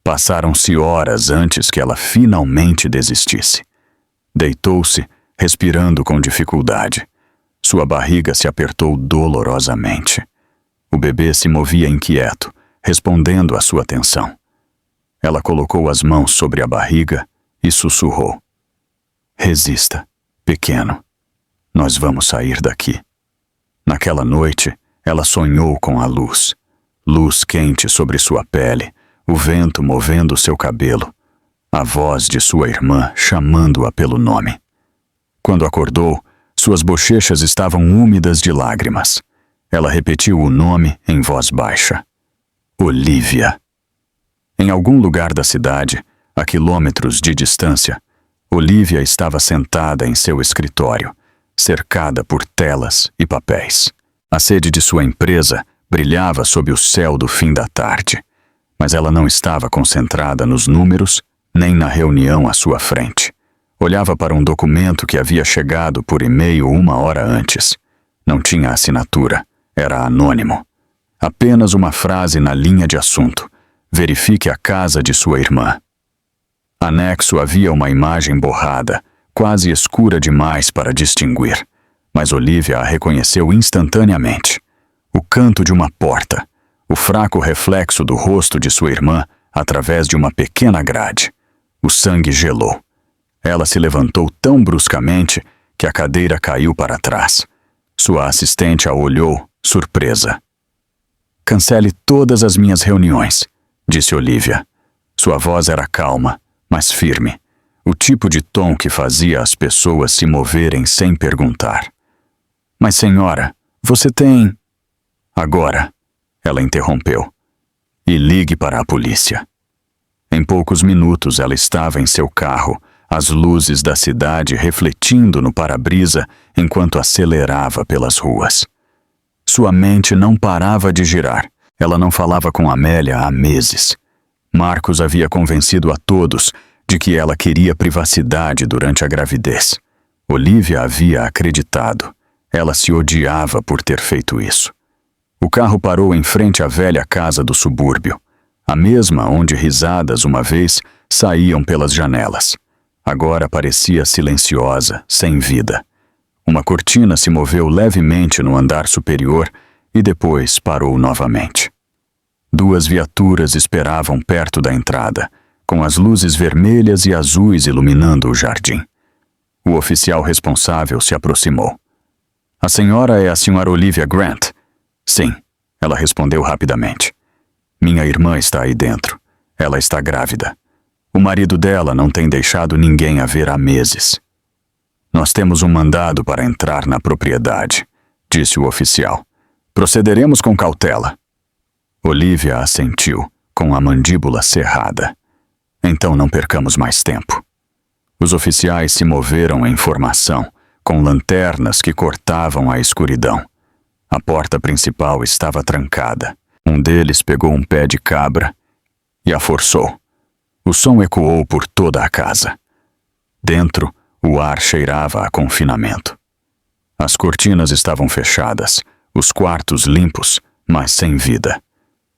Passaram-se horas antes que ela finalmente desistisse. Deitou-se, respirando com dificuldade. Sua barriga se apertou dolorosamente. O bebê se movia inquieto, respondendo à sua tensão. Ela colocou as mãos sobre a barriga e sussurrou. Resista, pequeno. Nós vamos sair daqui. Naquela noite, ela sonhou com a luz. Luz quente sobre sua pele, o vento movendo seu cabelo, a voz de sua irmã chamando-a pelo nome. Quando acordou, suas bochechas estavam úmidas de lágrimas. Ela repetiu o nome em voz baixa. Olivia. Em algum lugar da cidade, a quilômetros de distância, Olivia estava sentada em seu escritório, cercada por telas e papéis. A sede de sua empresa brilhava sob o céu do fim da tarde, mas ela não estava concentrada nos números nem na reunião à sua frente. Olhava para um documento que havia chegado por e-mail 1 hora antes. Não tinha assinatura, era anônimo. Apenas uma frase na linha de assunto. Verifique a casa de sua irmã. Anexo havia uma imagem borrada, quase escura demais para distinguir, mas Olivia a reconheceu instantaneamente. O canto de uma porta, o fraco reflexo do rosto de sua irmã através de uma pequena grade. O sangue gelou. Ela se levantou tão bruscamente que a cadeira caiu para trás. Sua assistente a olhou, surpresa. Cancele todas as minhas reuniões, disse Olivia. Sua voz era calma, mas firme. O tipo de tom que fazia as pessoas se moverem sem perguntar. Mas, senhora, você tem... Agora, ela interrompeu. E ligue para a polícia. Em poucos minutos ela estava em seu carro, as luzes da cidade refletindo no para-brisa enquanto acelerava pelas ruas. Sua mente não parava de girar. Ela não falava com Amélia há meses. Marcos havia convencido a todos de que ela queria privacidade durante a gravidez. Olivia havia acreditado. Ela se odiava por ter feito isso. O carro parou em frente à velha casa do subúrbio, a mesma onde risadas uma vez saíam pelas janelas. Agora parecia silenciosa, sem vida. Uma cortina se moveu levemente no andar superior e depois parou novamente. 2 viaturas esperavam perto da entrada, com as luzes vermelhas e azuis iluminando o jardim. O oficial responsável se aproximou. A senhora é a senhora Olivia Grant? Sim, ela respondeu rapidamente. Minha irmã está aí dentro. Ela está grávida. O marido dela não tem deixado ninguém a ver há meses. Nós temos um mandado para entrar na propriedade, disse o oficial. Procederemos com cautela. Olivia assentiu, com a mandíbula cerrada. Então não percamos mais tempo. Os oficiais se moveram em formação, com lanternas que cortavam a escuridão. A porta principal estava trancada. Um deles pegou um pé de cabra e a forçou. O som ecoou por toda a casa. Dentro, o ar cheirava a confinamento. As cortinas estavam fechadas, os quartos limpos, mas sem vida.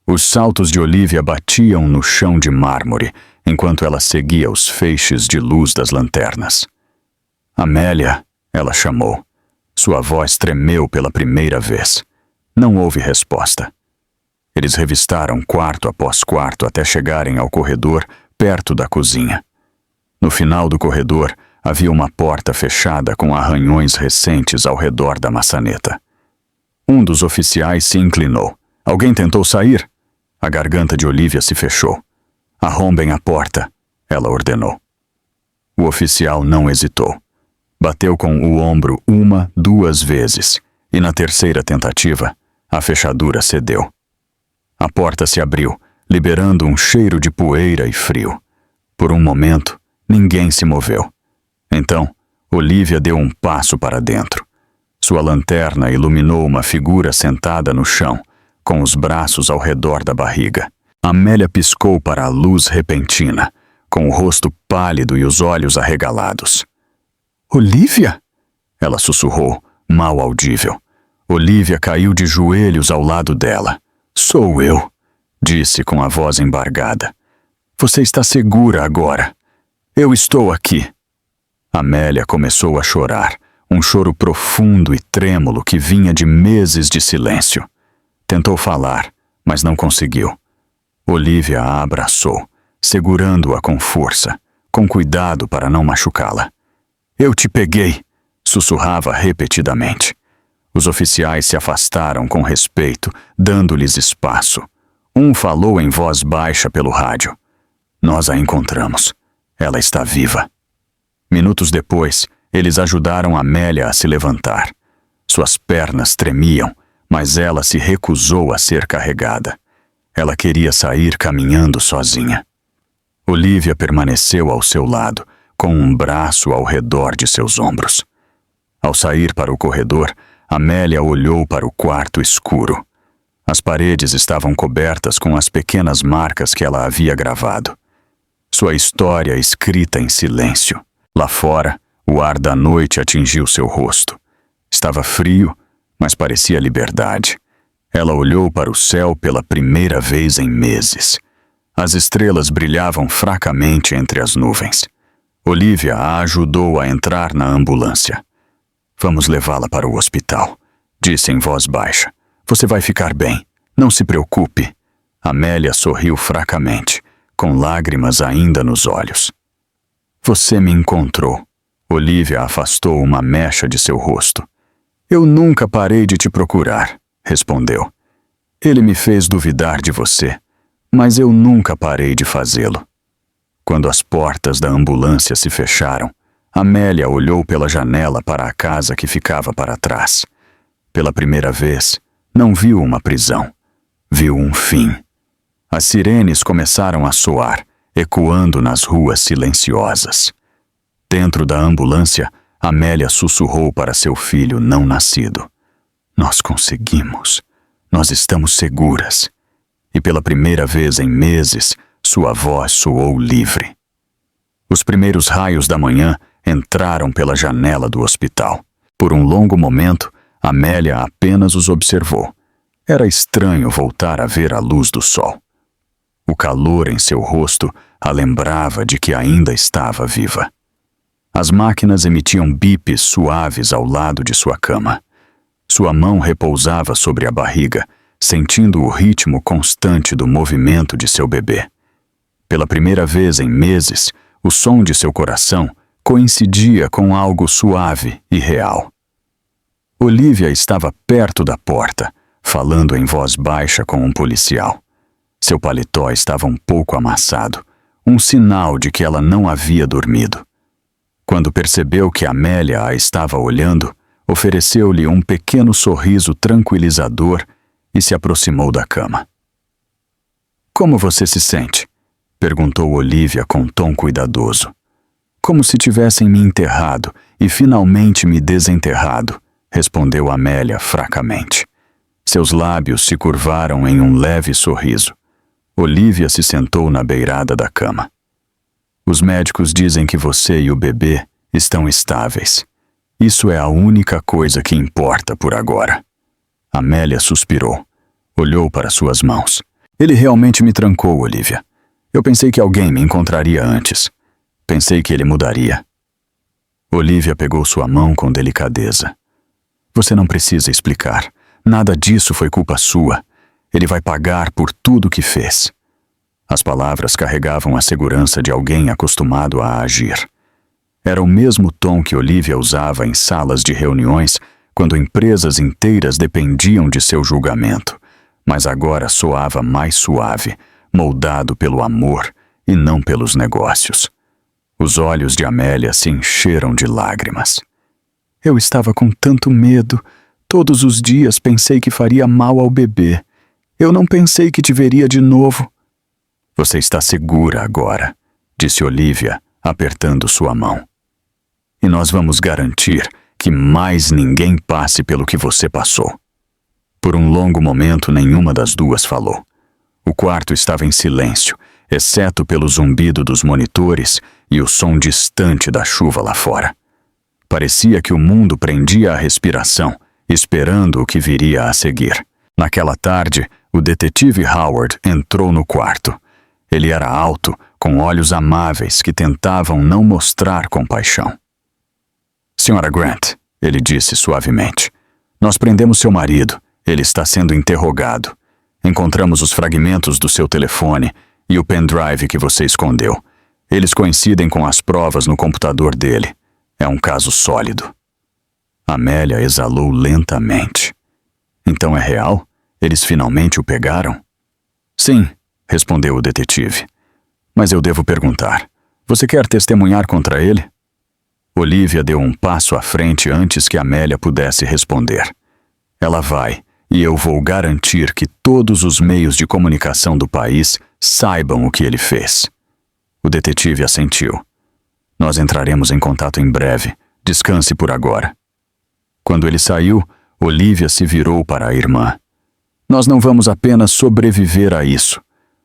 Os saltos de Olivia batiam no chão de mármore, enquanto ela seguia os feixes de luz das lanternas. Amélia, ela chamou. Sua voz tremeu pela primeira vez. Não houve resposta. Eles revistaram quarto após quarto até chegarem ao corredor perto da cozinha. No final do corredor havia uma porta fechada com arranhões recentes ao redor da maçaneta. Um dos oficiais se inclinou. Alguém tentou sair? A garganta de Olivia se fechou. Arrombem a porta, ela ordenou. O oficial não hesitou. Bateu com o ombro 1, 2 vezes, e na terceira tentativa, a fechadura cedeu. A porta se abriu, liberando um cheiro de poeira e frio. Por um momento, ninguém se moveu. Então, Olivia deu um passo para dentro. Sua lanterna iluminou uma figura sentada no chão, com os braços ao redor da barriga. Amélia piscou para a luz repentina, com o rosto pálido e os olhos arregalados. "Olivia?" Ela sussurrou, mal audível. Olivia caiu de joelhos ao lado dela. "Sou eu", disse com a voz embargada. "Você está segura agora. Eu estou aqui." Amélia começou a chorar, um choro profundo e trêmulo que vinha de meses de silêncio. Tentou falar, mas não conseguiu. Olivia a abraçou, segurando-a com força, com cuidado para não machucá-la. "Eu te peguei", sussurrava repetidamente. Os oficiais se afastaram com respeito, dando-lhes espaço. Um falou em voz baixa pelo rádio. "Nós a encontramos. Ela está viva." Minutos depois, eles ajudaram Amélia a se levantar. Suas pernas tremiam, mas ela se recusou a ser carregada. Ela queria sair caminhando sozinha. Olivia permaneceu ao seu lado, com um braço ao redor de seus ombros. Ao sair para o corredor, Amélia olhou para o quarto escuro. As paredes estavam cobertas com as pequenas marcas que ela havia gravado. Sua história escrita em silêncio. Lá fora, o ar da noite atingiu seu rosto. Estava frio, mas parecia liberdade. Ela olhou para o céu pela primeira vez em meses. As estrelas brilhavam fracamente entre as nuvens. Olivia a ajudou a entrar na ambulância. "Vamos levá-la para o hospital", disse em voz baixa. "Você vai ficar bem. Não se preocupe." Amélia sorriu fracamente, com lágrimas ainda nos olhos. "Você me encontrou." Olivia afastou uma mecha de seu rosto. "Eu nunca parei de te procurar", respondeu. "Ele me fez duvidar de você, mas eu nunca parei de fazê-lo." Quando as portas da ambulância se fecharam, Amélia olhou pela janela para a casa que ficava para trás. Pela primeira vez, não viu uma prisão. Viu um fim. As sirenes começaram a soar, ecoando nas ruas silenciosas. Dentro da ambulância, Amélia sussurrou para seu filho não nascido. "Nós conseguimos. Nós estamos seguras." E pela primeira vez em meses, sua voz soou livre. Os primeiros raios da manhã entraram pela janela do hospital. Por um longo momento, Amélia apenas os observou. Era estranho voltar a ver a luz do sol. O calor em seu rosto a lembrava de que ainda estava viva. As máquinas emitiam bipes suaves ao lado de sua cama. Sua mão repousava sobre a barriga, sentindo o ritmo constante do movimento de seu bebê. Pela primeira vez em meses, o som de seu coração coincidia com algo suave e real. Olivia estava perto da porta, falando em voz baixa com um policial. Seu paletó estava um pouco amassado, um sinal de que ela não havia dormido. Quando percebeu que Amélia a estava olhando, ofereceu-lhe um pequeno sorriso tranquilizador e se aproximou da cama. "Como você se sente?" perguntou Olivia com tom cuidadoso. "Como se tivessem me enterrado e finalmente me desenterrado", respondeu Amélia fracamente. Seus lábios se curvaram em um leve sorriso. Olivia se sentou na beirada da cama. "Os médicos dizem que você e o bebê estão estáveis. Isso é a única coisa que importa por agora." Amélia suspirou. Olhou para suas mãos. "Ele realmente me trancou, Olivia. Eu pensei que alguém me encontraria antes. Pensei que ele mudaria." Olivia pegou sua mão com delicadeza. "Você não precisa explicar. Nada disso foi culpa sua. Ele vai pagar por tudo que fez. As palavras carregavam a segurança de alguém acostumado a agir. Era o mesmo tom que Olivia usava em salas de reuniões quando empresas inteiras dependiam de seu julgamento, mas agora soava mais suave, moldado pelo amor e não pelos negócios. Os olhos de Amélia se encheram de lágrimas. Eu estava com tanto medo. Todos os dias pensei que faria mal ao bebê. Eu não pensei que te veria de novo. Você está segura agora, disse Olivia, apertando sua mão. E nós vamos garantir que mais ninguém passe pelo que você passou. Por um longo momento, nenhuma das duas falou. O quarto estava em silêncio, exceto pelo zumbido dos monitores e o som distante da chuva lá fora. Parecia que o mundo prendia a respiração, esperando o que viria a seguir. Naquela tarde, o detetive Howard entrou no quarto. Ele era alto, com olhos amáveis que tentavam não mostrar compaixão. Senhora Grant, ele disse suavemente, nós prendemos seu marido. Ele está sendo interrogado. Encontramos os fragmentos do seu telefone e o pendrive que você escondeu. Eles coincidem com as provas no computador dele. É um caso sólido. Amélia exalou lentamente. Então é real? Eles finalmente o pegaram? Sim, respondeu o detetive. Mas eu devo perguntar. Você quer testemunhar contra ele? Olivia deu um passo à frente antes que Amélia pudesse responder. Ela vai, e eu vou garantir que todos os meios de comunicação do país saibam o que ele fez. O detetive assentiu. Nós entraremos em contato em breve. Descanse por agora. Quando ele saiu, Olivia se virou para a irmã. Nós não vamos apenas sobreviver a isso.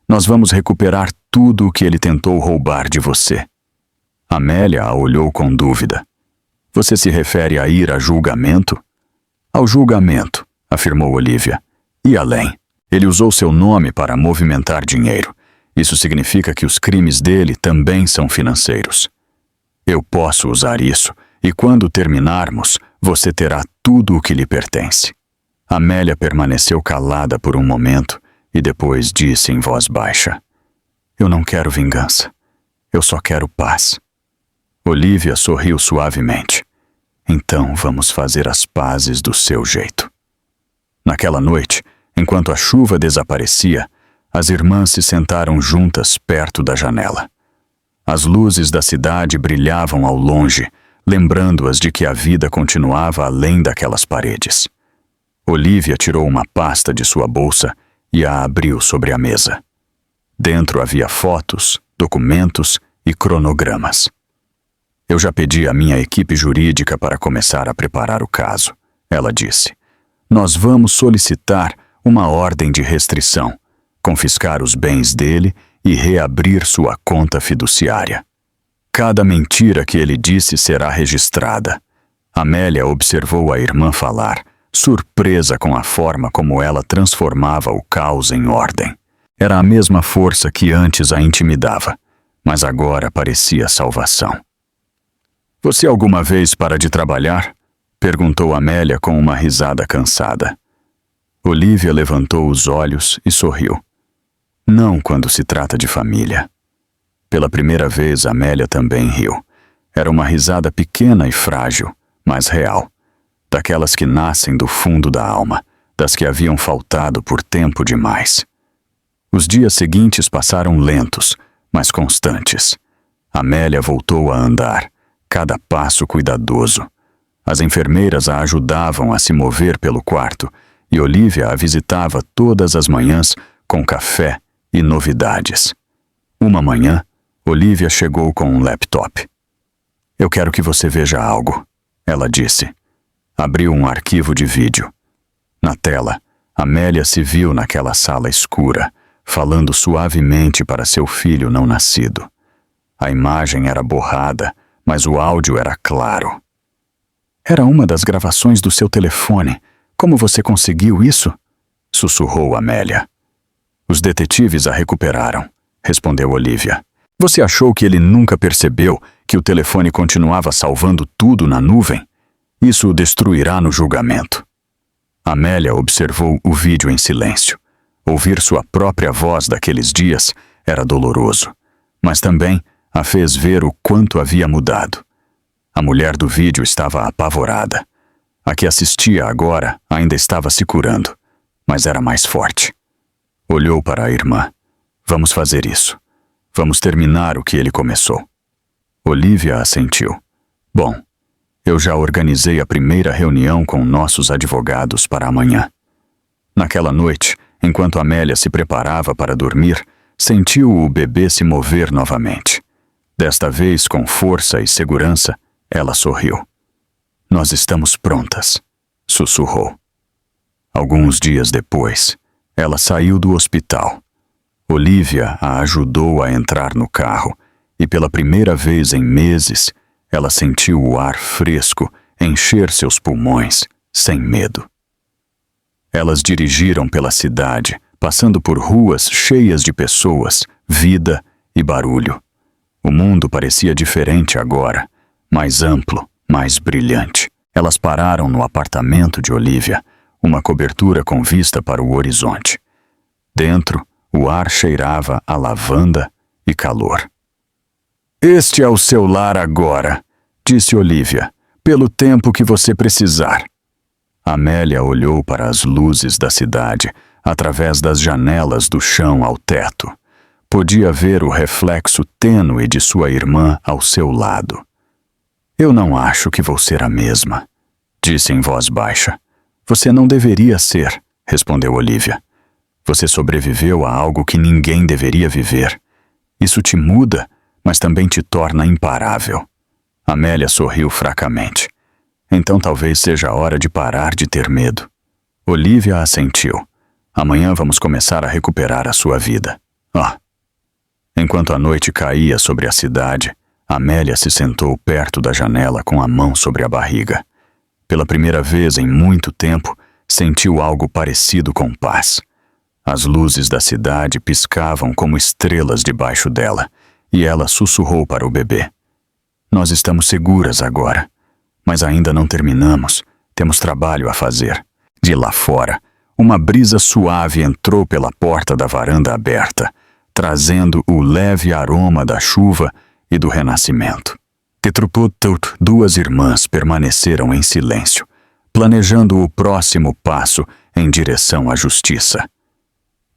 Nós vamos recuperar tudo o que ele tentou roubar de você. Amélia a olhou com dúvida. Você se refere a ir a julgamento? Ao julgamento, afirmou Olivia. E além, ele usou seu nome para movimentar dinheiro. Isso significa que os crimes dele também são financeiros. Eu posso usar isso, e quando terminarmos, você terá tudo o que lhe pertence. Amélia permaneceu calada por um momento e depois disse em voz baixa: Eu não quero vingança. Eu só quero paz. Olivia sorriu suavemente. Então vamos fazer as pazes do seu jeito. Naquela noite, enquanto a chuva desaparecia, as irmãs se sentaram juntas perto da janela. As luzes da cidade brilhavam ao longe, lembrando-as de que a vida continuava além daquelas paredes. Olivia tirou uma pasta de sua bolsa e a abriu sobre a mesa. Dentro havia fotos, documentos e cronogramas. Eu já pedi à minha equipe jurídica para começar a preparar o caso, ela disse. Nós vamos solicitar uma ordem de restrição, confiscar os bens dele e reabrir sua conta fiduciária. Cada mentira que ele disse será registrada. Amélia observou a irmã falar, surpresa com a forma como ela transformava o caos em ordem. Era a mesma força que antes a intimidava, mas agora parecia salvação. Você alguma vez para de trabalhar? Perguntou Amélia com uma risada cansada. Olivia levantou os olhos e sorriu. Não quando se trata de família. Pela primeira vez, Amélia também riu. Era uma risada pequena e frágil, mas real. Daquelas que nascem do fundo da alma, das que haviam faltado por tempo demais. Os dias seguintes passaram lentos, mas constantes. Amélia voltou a andar, cada passo cuidadoso. As enfermeiras a ajudavam a se mover pelo quarto e Olivia a visitava todas as manhãs com café e novidades. Uma manhã, Olivia chegou com um laptop. Eu quero que você veja algo, ela disse. Abriu um arquivo de vídeo. Na tela, Amélia se viu naquela sala escura, falando suavemente para seu filho não nascido. A imagem era borrada, mas o áudio era claro. Era uma das gravações do seu telefone. Como você conseguiu isso? Sussurrou Amélia. Os detetives a recuperaram, respondeu Olivia. Você achou que ele nunca percebeu que o telefone continuava salvando tudo na nuvem? Isso o destruirá no julgamento. Amélia observou o vídeo em silêncio. Ouvir sua própria voz daqueles dias era doloroso, mas também a fez ver o quanto havia mudado. A mulher do vídeo estava apavorada. A que assistia agora ainda estava se curando, mas era mais forte. Olhou para a irmã. Vamos fazer isso. Vamos terminar o que ele começou. Olivia assentiu. Bom, eu já organizei a primeira reunião com nossos advogados para amanhã. Naquela noite, enquanto Amélia se preparava para dormir, sentiu o bebê se mover novamente. Desta vez, com força e segurança, ela sorriu. Nós estamos prontas, sussurrou. Alguns dias depois, ela saiu do hospital. Olivia a ajudou a entrar no carro e pela primeira vez em meses, ela sentiu o ar fresco encher seus pulmões sem medo. Elas dirigiram pela cidade, passando por ruas cheias de pessoas, vida e barulho. O mundo parecia diferente agora, mais amplo, mais brilhante. Elas pararam no apartamento de Olivia, uma cobertura com vista para o horizonte. Dentro, o ar cheirava a lavanda e calor. Este é o seu lar agora, disse Olivia, pelo tempo que você precisar. Amélia olhou para as luzes da cidade, através das janelas do chão ao teto. Podia ver o reflexo tênue de sua irmã ao seu lado. Eu não acho que vou ser a mesma, disse em voz baixa. Você não deveria ser, respondeu Olivia. Você sobreviveu a algo que ninguém deveria viver. Isso te muda, mas também te torna imparável. Amélia sorriu fracamente. Então talvez seja a hora de parar de ter medo. Olivia assentiu. Amanhã vamos começar a recuperar a sua vida. Enquanto a noite caía sobre a cidade, Amélia se sentou perto da janela com a mão sobre a barriga. Pela primeira vez em muito tempo, sentiu algo parecido com paz. As luzes da cidade piscavam como estrelas debaixo dela, e ela sussurrou para o bebê. Nós estamos seguras agora, mas ainda não terminamos. Temos trabalho a fazer. De lá fora, uma brisa suave entrou pela porta da varanda aberta, trazendo o leve aroma da chuva e do renascimento. Duas irmãs permaneceram em silêncio, planejando o próximo passo em direção à justiça.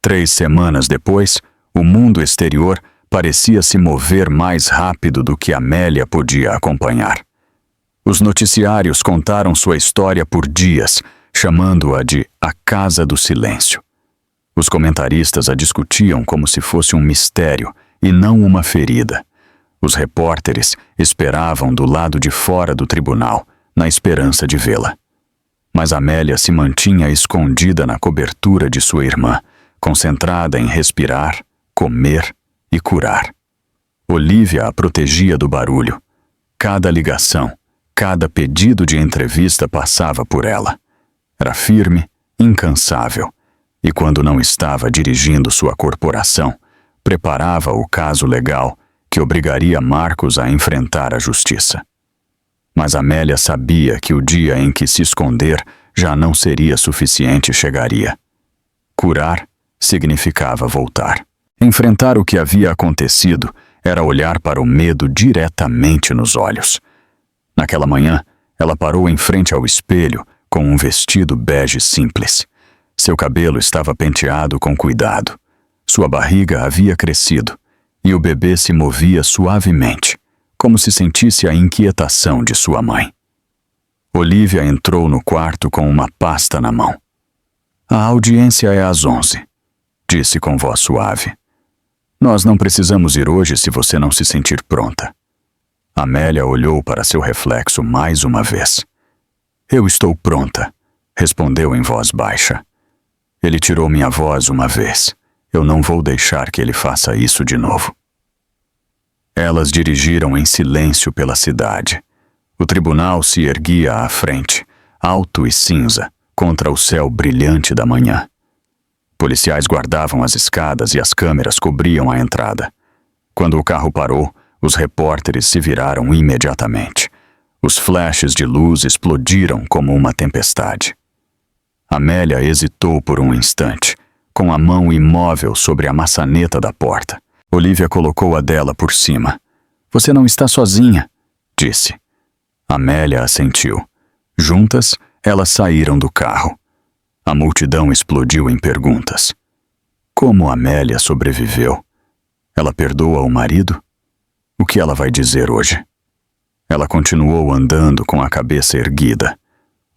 3 semanas depois, o mundo exterior parecia se mover mais rápido do que Amélia podia acompanhar. Os noticiários contaram sua história por dias, chamando-a de A Casa do Silêncio. Os comentaristas a discutiam como se fosse um mistério e não uma ferida. Os repórteres esperavam do lado de fora do tribunal, na esperança de vê-la. Mas Amélia se mantinha escondida na cobertura de sua irmã, concentrada em respirar, comer e curar. Olivia a protegia do barulho. Cada ligação, cada pedido de entrevista passava por ela. Era firme, incansável, e quando não estava dirigindo sua corporação, preparava o caso legal que obrigaria Marcos a enfrentar a justiça. Mas Amélia sabia que o dia em que se esconder já não seria suficiente chegaria. Curar significava voltar. Enfrentar o que havia acontecido era olhar para o medo diretamente nos olhos. Naquela manhã, ela parou em frente ao espelho com um vestido bege simples. Seu cabelo estava penteado com cuidado. Sua barriga havia crescido e o bebê se movia suavemente, como se sentisse a inquietação de sua mãe. Olivia entrou no quarto com uma pasta na mão. A audiência é às 11, disse com voz suave. Nós não precisamos ir hoje se você não se sentir pronta. Amélia olhou para seu reflexo mais uma vez. Eu estou pronta, respondeu em voz baixa. Ele tirou minha voz uma vez. Eu não vou deixar que ele faça isso de novo. Elas dirigiram em silêncio pela cidade. O tribunal se erguia à frente, alto e cinza, contra o céu brilhante da manhã. Policiais guardavam as escadas e as câmeras cobriam a entrada. Quando o carro parou, os repórteres se viraram imediatamente. Os flashes de luz explodiram como uma tempestade. Amélia hesitou por um instante, com a mão imóvel sobre a maçaneta da porta. Olivia colocou a dela por cima. Você não está sozinha, disse. Amélia assentiu. Juntas, elas saíram do carro. A multidão explodiu em perguntas. Como Amélia sobreviveu? Ela perdoa o marido? O que ela vai dizer hoje? Ela continuou andando com a cabeça erguida.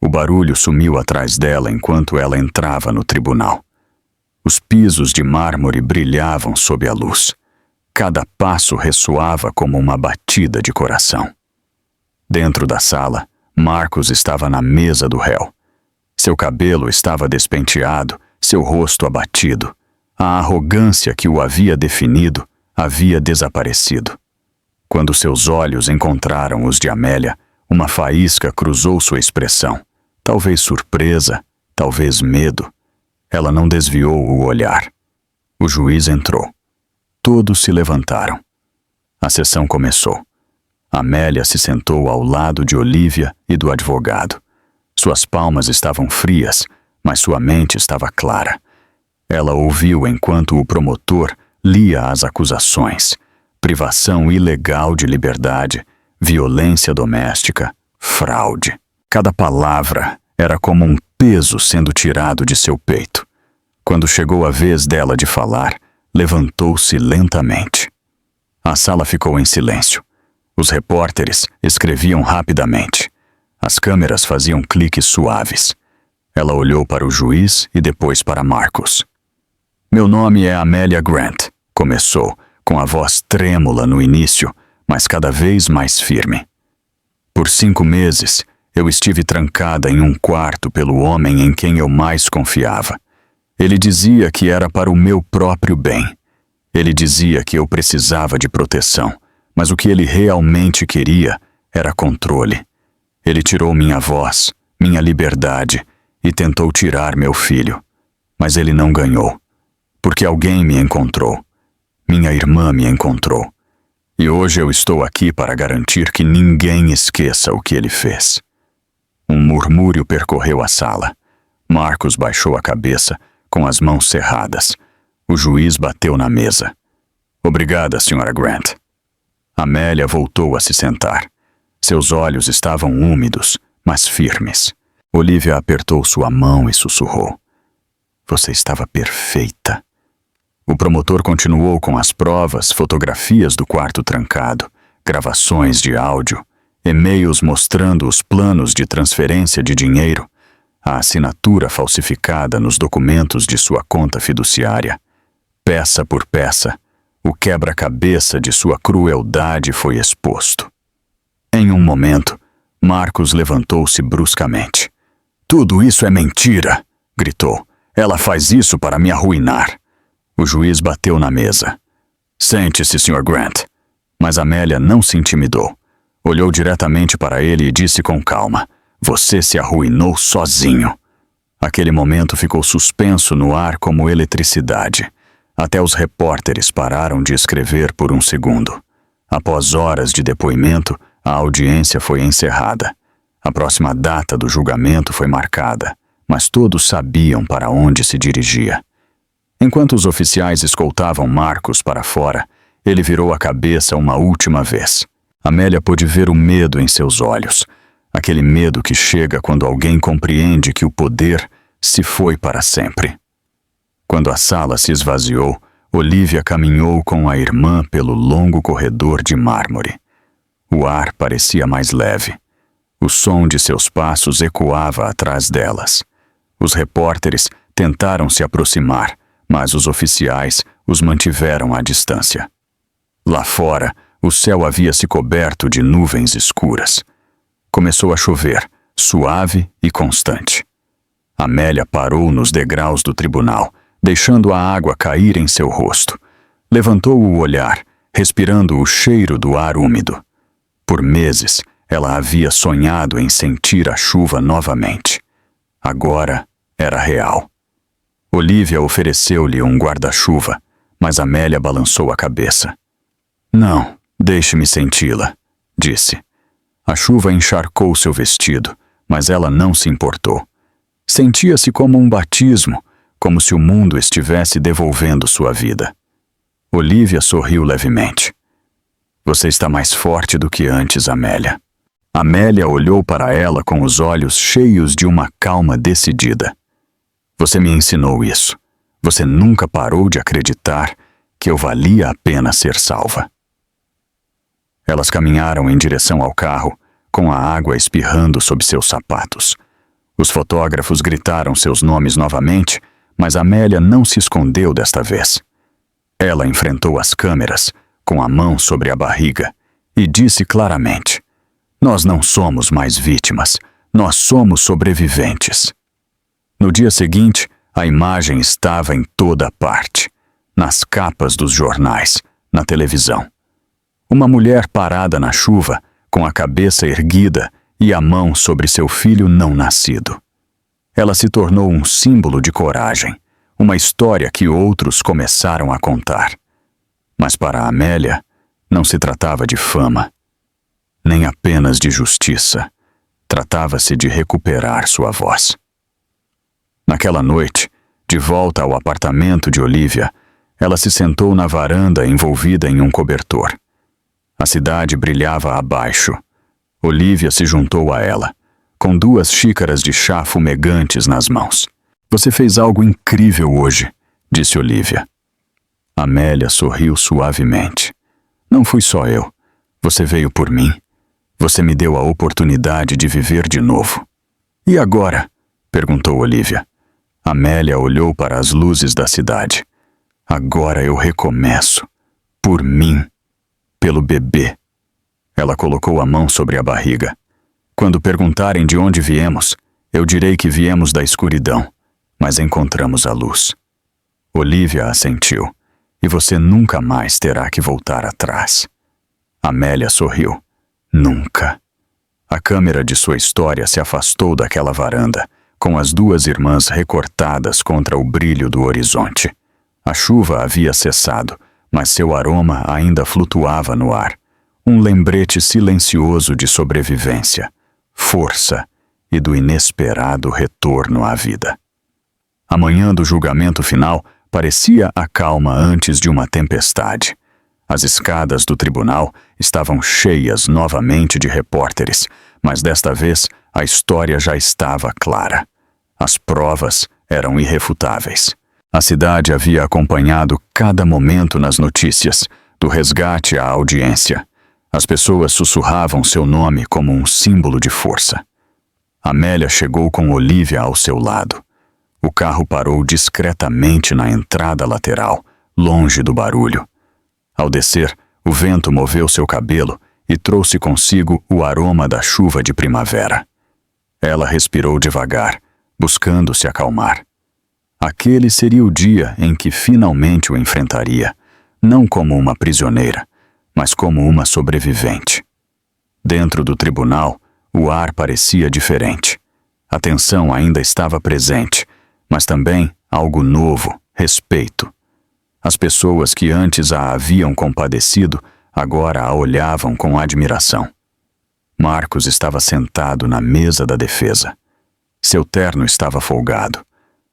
O barulho sumiu atrás dela enquanto ela entrava no tribunal. Os pisos de mármore brilhavam sob a luz. Cada passo ressoava como uma batida de coração. Dentro da sala, Marcos estava na mesa do réu. Seu cabelo estava despenteado, seu rosto abatido. A arrogância que o havia definido havia desaparecido. Quando seus olhos encontraram os de Amélia, uma faísca cruzou sua expressão. Talvez surpresa, talvez medo. Ela não desviou o olhar. O juiz entrou. Todos se levantaram. A sessão começou. Amélia se sentou ao lado de Olivia e do advogado. Suas palmas estavam frias, mas sua mente estava clara. Ela ouviu enquanto o promotor lia as acusações: privação ilegal de liberdade, violência doméstica, fraude. Cada palavra era como um peso sendo tirado de seu peito. Quando chegou a vez dela de falar, levantou-se lentamente. A sala ficou em silêncio. Os repórteres escreviam rapidamente. As câmeras faziam cliques suaves. Ela olhou para o juiz e depois para Marcos. Meu nome é Amélia Grant, começou, com a voz trêmula no início, mas cada vez mais firme. Por 5 meses, eu estive trancada em um quarto pelo homem em quem eu mais confiava. Ele dizia que era para o meu próprio bem. Ele dizia que eu precisava de proteção, mas o que ele realmente queria era controle. Ele tirou minha voz, minha liberdade, e tentou tirar meu filho. Mas ele não ganhou, porque alguém me encontrou. Minha irmã me encontrou. E hoje eu estou aqui para garantir que ninguém esqueça o que ele fez. Um murmúrio percorreu a sala. Marcos baixou a cabeça, com as mãos cerradas. O juiz bateu na mesa. Obrigada, Sra. Grant. Amélia voltou a se sentar. Seus olhos estavam úmidos, mas firmes. Olivia apertou sua mão e sussurrou. Você estava perfeita. O promotor continuou com as provas, fotografias do quarto trancado, gravações de áudio, e-mails mostrando os planos de transferência de dinheiro, a assinatura falsificada nos documentos de sua conta fiduciária. Peça por peça, o quebra-cabeça de sua crueldade foi exposto. Em um momento, Marcos levantou-se bruscamente. Tudo isso é mentira, gritou. Ela faz isso para me arruinar. O juiz bateu na mesa. Sente-se, Sr. Grant. Mas Amélia não se intimidou. Olhou diretamente para ele e disse com calma: Você se arruinou sozinho. Aquele momento ficou suspenso no ar como eletricidade. Até os repórteres pararam de escrever por um segundo. Após horas de depoimento, a audiência foi encerrada. A próxima data do julgamento foi marcada, mas todos sabiam para onde se dirigia. Enquanto os oficiais escoltavam Marcos para fora, ele virou a cabeça uma última vez. Amélia pôde ver o medo em seus olhos, aquele medo que chega quando alguém compreende que o poder se foi para sempre. Quando a sala se esvaziou, Olivia caminhou com a irmã pelo longo corredor de mármore. O ar parecia mais leve. O som de seus passos ecoava atrás delas. Os repórteres tentaram se aproximar, mas os oficiais os mantiveram à distância. Lá fora, o céu havia se coberto de nuvens escuras. Começou a chover, suave e constante. Amélia parou nos degraus do tribunal, deixando a água cair em seu rosto. Levantou o olhar, respirando o cheiro do ar úmido. Por meses, ela havia sonhado em sentir a chuva novamente. Agora era real. Olivia ofereceu-lhe um guarda-chuva, mas Amélia balançou a cabeça. Não, deixe-me senti-la, disse. A chuva encharcou seu vestido, mas ela não se importou. Sentia-se como um batismo, como se o mundo estivesse devolvendo sua vida. Olivia sorriu levemente. Você está mais forte do que antes, Amélia. Amélia olhou para ela com os olhos cheios de uma calma decidida. Você me ensinou isso. Você nunca parou de acreditar que eu valia a pena ser salva. Elas caminharam em direção ao carro, com a água espirrando sob seus sapatos. Os fotógrafos gritaram seus nomes novamente, mas Amélia não se escondeu desta vez. Ela enfrentou as câmeras, com a mão sobre a barriga, e disse claramente: nós não somos mais vítimas, nós somos sobreviventes. No dia seguinte, a imagem estava em toda parte, nas capas dos jornais, na televisão. Uma mulher parada na chuva, com a cabeça erguida e a mão sobre seu filho não nascido. Ela se tornou um símbolo de coragem, uma história que outros começaram a contar. Mas para Amélia, não se tratava de fama, nem apenas de justiça. Tratava-se de recuperar sua voz. Naquela noite, de volta ao apartamento de Olivia, ela se sentou na varanda envolvida em um cobertor. A cidade brilhava abaixo. Olivia se juntou a ela, com 2 xícaras de chá fumegantes nas mãos. Você fez algo incrível hoje, disse Olivia. Amélia sorriu suavemente. Não fui só eu. Você veio por mim. Você me deu a oportunidade de viver de novo. E agora? Perguntou Olivia. Amélia olhou para as luzes da cidade. Agora eu recomeço. Por mim. Pelo bebê. Ela colocou a mão sobre a barriga. Quando perguntarem de onde viemos, eu direi que viemos da escuridão, mas encontramos a luz. Olivia assentiu. E você nunca mais terá que voltar atrás. Amélia sorriu. Nunca. A câmera de sua história se afastou daquela varanda, com as 2 irmãs recortadas contra o brilho do horizonte. A chuva havia cessado, mas seu aroma ainda flutuava no ar. Um lembrete silencioso de sobrevivência, força e do inesperado retorno à vida. A manhã do julgamento final parecia a calma antes de uma tempestade. As escadas do tribunal estavam cheias novamente de repórteres, mas desta vez a história já estava clara. As provas eram irrefutáveis. A cidade havia acompanhado cada momento nas notícias, do resgate à audiência. As pessoas sussurravam seu nome como um símbolo de força. Amélia chegou com Olivia ao seu lado. O carro parou discretamente na entrada lateral, longe do barulho. Ao descer, o vento moveu seu cabelo e trouxe consigo o aroma da chuva de primavera. Ela respirou devagar, buscando se acalmar. Aquele seria o dia em que finalmente o enfrentaria, não como uma prisioneira, mas como uma sobrevivente. Dentro do tribunal, o ar parecia diferente. A tensão ainda estava presente, mas também algo novo, respeito. As pessoas que antes a haviam compadecido agora a olhavam com admiração. Marcos estava sentado na mesa da defesa. Seu terno estava folgado.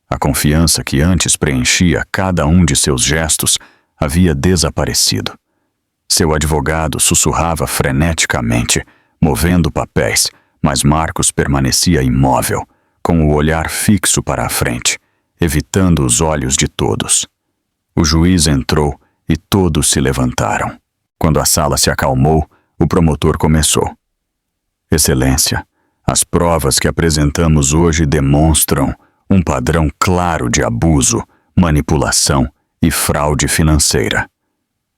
A confiança que antes preenchia cada um de seus gestos havia desaparecido. Seu advogado sussurrava freneticamente, movendo papéis, mas Marcos permanecia imóvel, com o olhar fixo para a frente, evitando os olhos de todos. O juiz entrou e todos se levantaram. Quando a sala se acalmou, o promotor começou. Excelência, as provas que apresentamos hoje demonstram um padrão claro de abuso, manipulação e fraude financeira.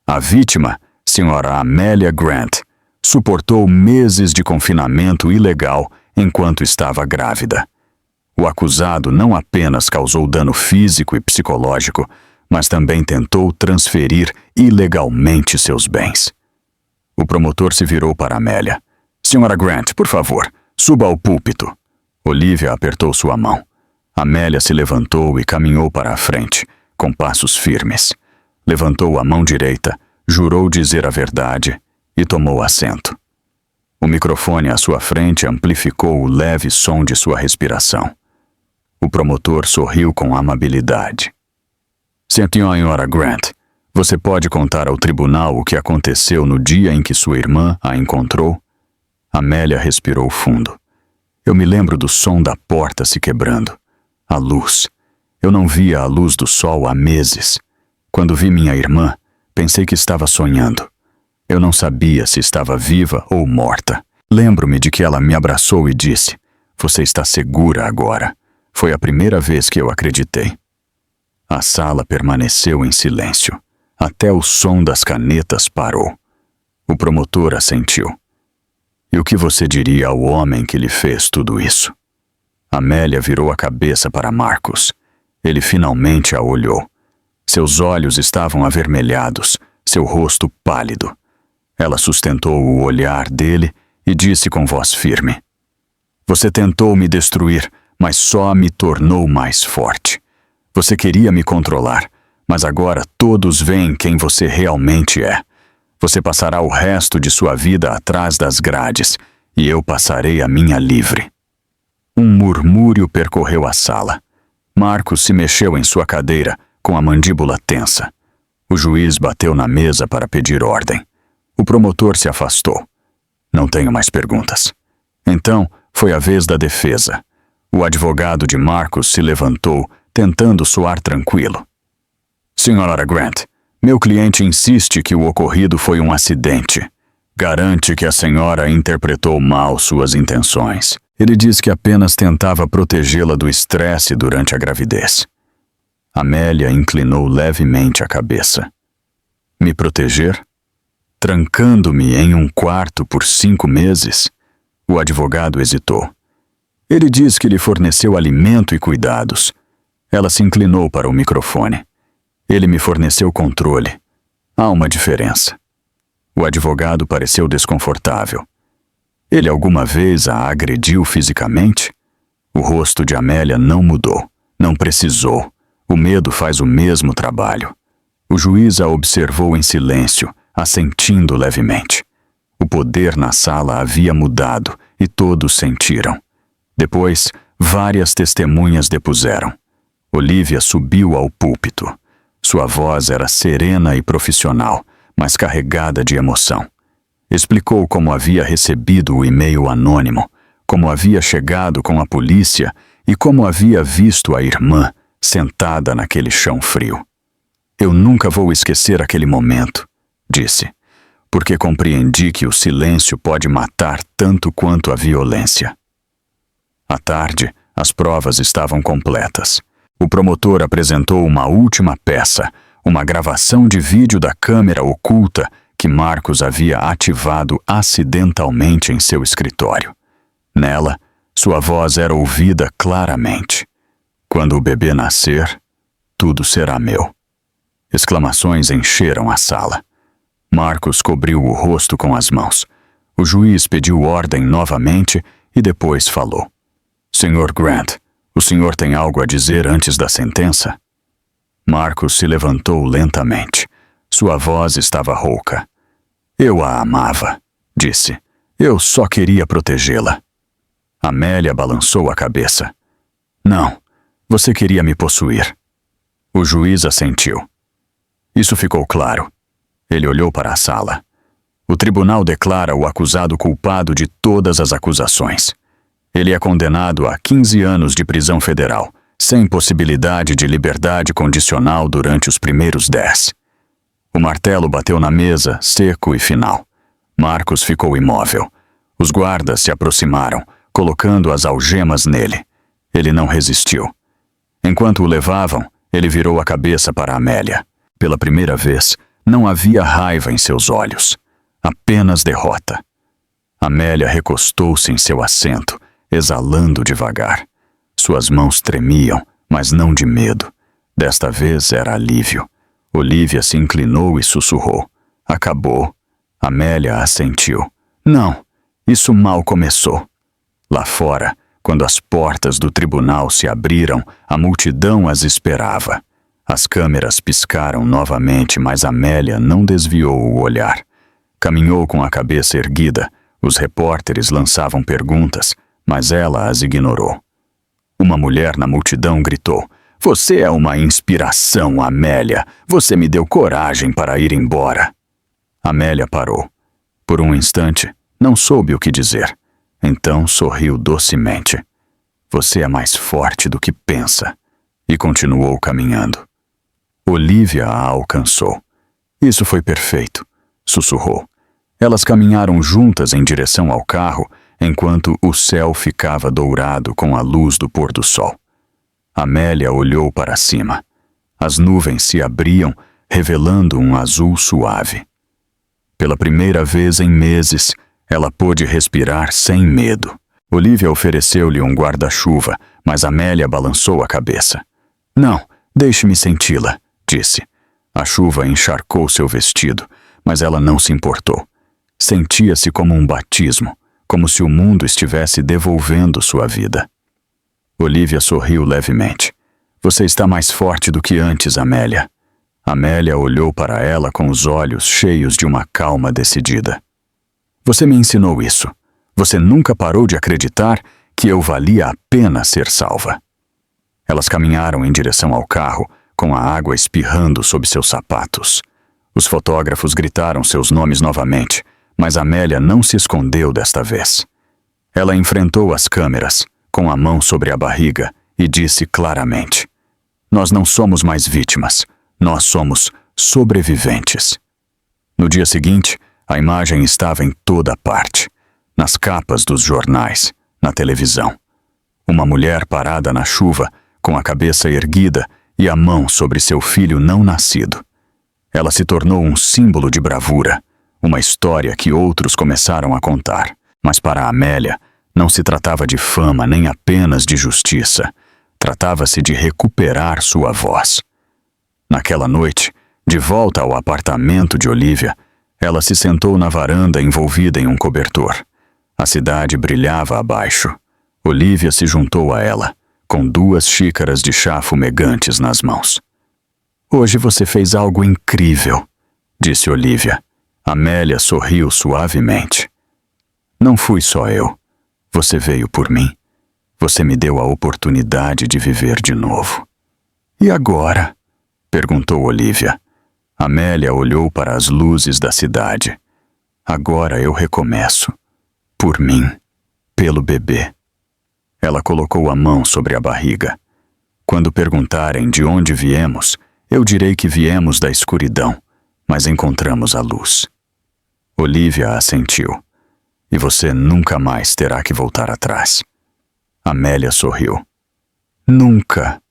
A vítima, senhora Amélia Grant, suportou meses de confinamento ilegal enquanto estava grávida. O acusado não apenas causou dano físico e psicológico, mas também tentou transferir ilegalmente seus bens. O promotor se virou para Amélia. Senhora Grant, por favor, suba ao púlpito. Olivia apertou sua mão. Amélia se levantou e caminhou para a frente, com passos firmes. Levantou a mão direita, jurou dizer a verdade e tomou assento. O microfone à sua frente amplificou o leve som de sua respiração. O promotor sorriu com amabilidade. Senhora Grant, você pode contar ao tribunal o que aconteceu no dia em que sua irmã a encontrou? Amélia respirou fundo. Eu me lembro do som da porta se quebrando. A luz. Eu não via a luz do sol há meses. Quando vi minha irmã, pensei que estava sonhando. Eu não sabia se estava viva ou morta. Lembro-me de que ela me abraçou e disse: "Você está segura agora." Foi a primeira vez que eu acreditei. A sala permaneceu em silêncio. Até o som das canetas parou. O promotor assentiu. E o que você diria ao homem que lhe fez tudo isso? Amélia virou a cabeça para Marcos. Ele finalmente a olhou. Seus olhos estavam avermelhados, seu rosto pálido. Ela sustentou o olhar dele e disse com voz firme: "Você tentou me destruir, mas só me tornou mais forte. Você queria me controlar, mas agora todos veem quem você realmente é. Você passará o resto de sua vida atrás das grades, e eu passarei a minha livre." Um murmúrio percorreu a sala. Marcos se mexeu em sua cadeira, com a mandíbula tensa. O juiz bateu na mesa para pedir ordem. O promotor se afastou. "Não tenho mais perguntas." Então, foi a vez da defesa. O advogado de Marcos se levantou, tentando soar tranquilo. "Senhora Grant, meu cliente insiste que o ocorrido foi um acidente. Garante que a senhora interpretou mal suas intenções. Ele diz que apenas tentava protegê-la do estresse durante a gravidez." Amélia inclinou levemente a cabeça. "Me proteger? Trancando-me em um quarto por 5 meses?" O advogado hesitou. "Ele diz que lhe forneceu alimento e cuidados." Ela se inclinou para o microfone. "Ele me forneceu controle. Há uma diferença." O advogado pareceu desconfortável. "Ele alguma vez a agrediu fisicamente?" O rosto de Amélia não mudou. Não precisou. O medo faz o mesmo trabalho. O juiz a observou em silêncio, assentindo levemente. O poder na sala havia mudado e todos sentiram. Depois, várias testemunhas depuseram. Olivia subiu ao púlpito. Sua voz era serena e profissional, mas carregada de emoção. Explicou como havia recebido o e-mail anônimo, como havia chegado com a polícia e como havia visto a irmã sentada naquele chão frio. "Eu nunca vou esquecer aquele momento", disse, "porque compreendi que o silêncio pode matar tanto quanto a violência." À tarde, as provas estavam completas. O promotor apresentou uma última peça, uma gravação de vídeo da câmera oculta que Marcos havia ativado acidentalmente em seu escritório. Nela, sua voz era ouvida claramente. "Quando o bebê nascer, tudo será meu." Exclamações encheram a sala. Marcos cobriu o rosto com as mãos. O juiz pediu ordem novamente e depois falou: "Senhor Grant, o senhor tem algo a dizer antes da sentença?" Marcos se levantou lentamente. Sua voz estava rouca. "Eu a amava", disse. "Eu só queria protegê-la." Amélia balançou a cabeça. "Não, você queria me possuir." O juiz assentiu. Isso ficou claro. Ele olhou para a sala. "O tribunal declara o acusado culpado de todas as acusações. Ele é condenado a 15 anos de prisão federal, sem possibilidade de liberdade condicional durante os primeiros 10. O martelo bateu na mesa, seco e final. Marcos ficou imóvel. Os guardas se aproximaram, colocando as algemas nele. Ele não resistiu. Enquanto o levavam, ele virou a cabeça para Amélia. Pela primeira vez, não havia raiva em seus olhos, apenas derrota. Amélia recostou-se em seu assento, exalando devagar. Suas mãos tremiam, mas não de medo. Desta vez era alívio. Olivia se inclinou e sussurrou: "Acabou." Amélia assentiu. "Não, isso mal começou." Lá fora, quando as portas do tribunal se abriram, a multidão as esperava. As câmeras piscaram novamente, mas Amélia não desviou o olhar. Caminhou com a cabeça erguida. Os repórteres lançavam perguntas, mas ela as ignorou. Uma mulher na multidão gritou: "Você é uma inspiração, Amélia! Você me deu coragem para ir embora!" Amélia parou. Por um instante, não soube o que dizer. Então sorriu docemente. "Você é mais forte do que pensa." E continuou caminhando. Olivia a alcançou. "Isso foi perfeito", sussurrou. Elas caminharam juntas em direção ao carro, enquanto o céu ficava dourado com a luz do pôr do sol. Amélia olhou para cima. As nuvens se abriam, revelando um azul suave. Pela primeira vez em meses, ela pôde respirar sem medo. Olivia ofereceu-lhe um guarda-chuva, mas Amélia balançou a cabeça. "Não, deixe-me senti-la", disse. A chuva encharcou seu vestido, mas ela não se importou. Sentia-se como um batismo, como se o mundo estivesse devolvendo sua vida. Olivia sorriu levemente. "Você está mais forte do que antes, Amélia." Amélia olhou para ela com os olhos cheios de uma calma decidida. "Você me ensinou isso. Você nunca parou de acreditar que eu valia a pena ser salva." Elas caminharam em direção ao carro, com a água espirrando sob seus sapatos. Os fotógrafos gritaram seus nomes novamente, mas Amélia não se escondeu desta vez. Ela enfrentou as câmeras, com a mão sobre a barriga, e disse claramente: "Nós não somos mais vítimas, nós somos sobreviventes." No dia seguinte, a imagem estava em toda parte, nas capas dos jornais, na televisão. Uma mulher parada na chuva, com a cabeça erguida e a mão sobre seu filho não nascido. Ela se tornou um símbolo de bravura, uma história que outros começaram a contar. Mas para Amélia, não se tratava de fama nem apenas de justiça. Tratava-se de recuperar sua voz. Naquela noite, de volta ao apartamento de Olivia, ela se sentou na varanda envolvida em um cobertor. A cidade brilhava abaixo. Olivia se juntou a ela, com 2 xícaras de chá fumegantes nas mãos. "Hoje você fez algo incrível", disse Olivia. Amélia sorriu suavemente. "Não fui só eu. Você veio por mim. Você me deu a oportunidade de viver de novo." "E agora?", perguntou Olivia. Amélia olhou para as luzes da cidade. "Agora eu recomeço. Por mim. Pelo bebê." Ela colocou a mão sobre a barriga. "Quando perguntarem de onde viemos, eu direi que viemos da escuridão, mas encontramos a luz." Olivia assentiu. "E você nunca mais terá que voltar atrás." Amélia sorriu. "Nunca."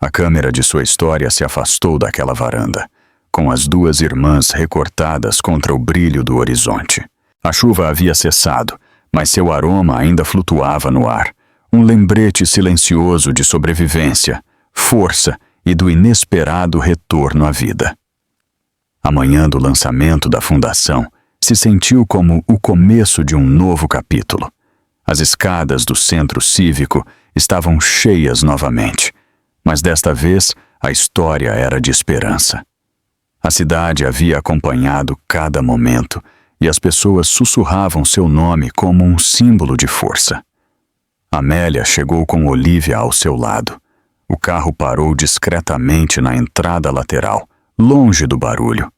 A câmera de sua história se afastou daquela varanda, com as 2 irmãs recortadas contra o brilho do horizonte. A chuva havia cessado, mas seu aroma ainda flutuava no ar, um lembrete silencioso de sobrevivência, força e do inesperado retorno à vida. A manhã do lançamento da fundação se sentiu como o começo de um novo capítulo. As escadas do centro cívico estavam cheias novamente, mas desta vez a história era de esperança. A cidade havia acompanhado cada momento e as pessoas sussurravam seu nome como um símbolo de força. Amélia chegou com Olivia ao seu lado. O carro parou discretamente na entrada lateral, longe do barulho.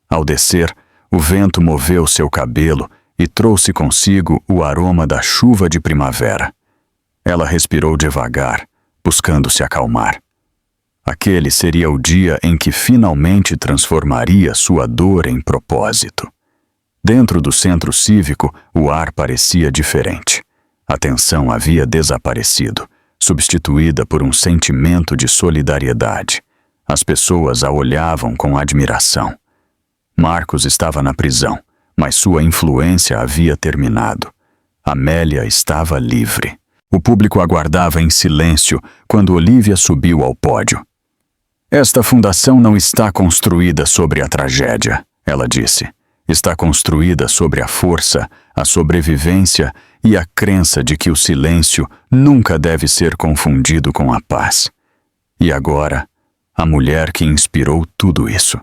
Ao descer, o vento moveu seu cabelo e trouxe consigo o aroma da chuva de primavera. Ela respirou devagar, buscando se acalmar. Aquele seria o dia em que finalmente transformaria sua dor em propósito. Dentro do centro cívico, o ar parecia diferente. A tensão havia desaparecido, substituída por um sentimento de solidariedade. As pessoas a olhavam com admiração. Marcos estava na prisão, mas sua influência havia terminado. Amélia estava livre. O público aguardava em silêncio quando Olivia subiu ao pódio. "Esta fundação não está construída sobre a tragédia", ela disse. "Está construída sobre a força, a sobrevivência e a crença de que o silêncio nunca deve ser confundido com a paz." E agora, a mulher que inspirou tudo isso.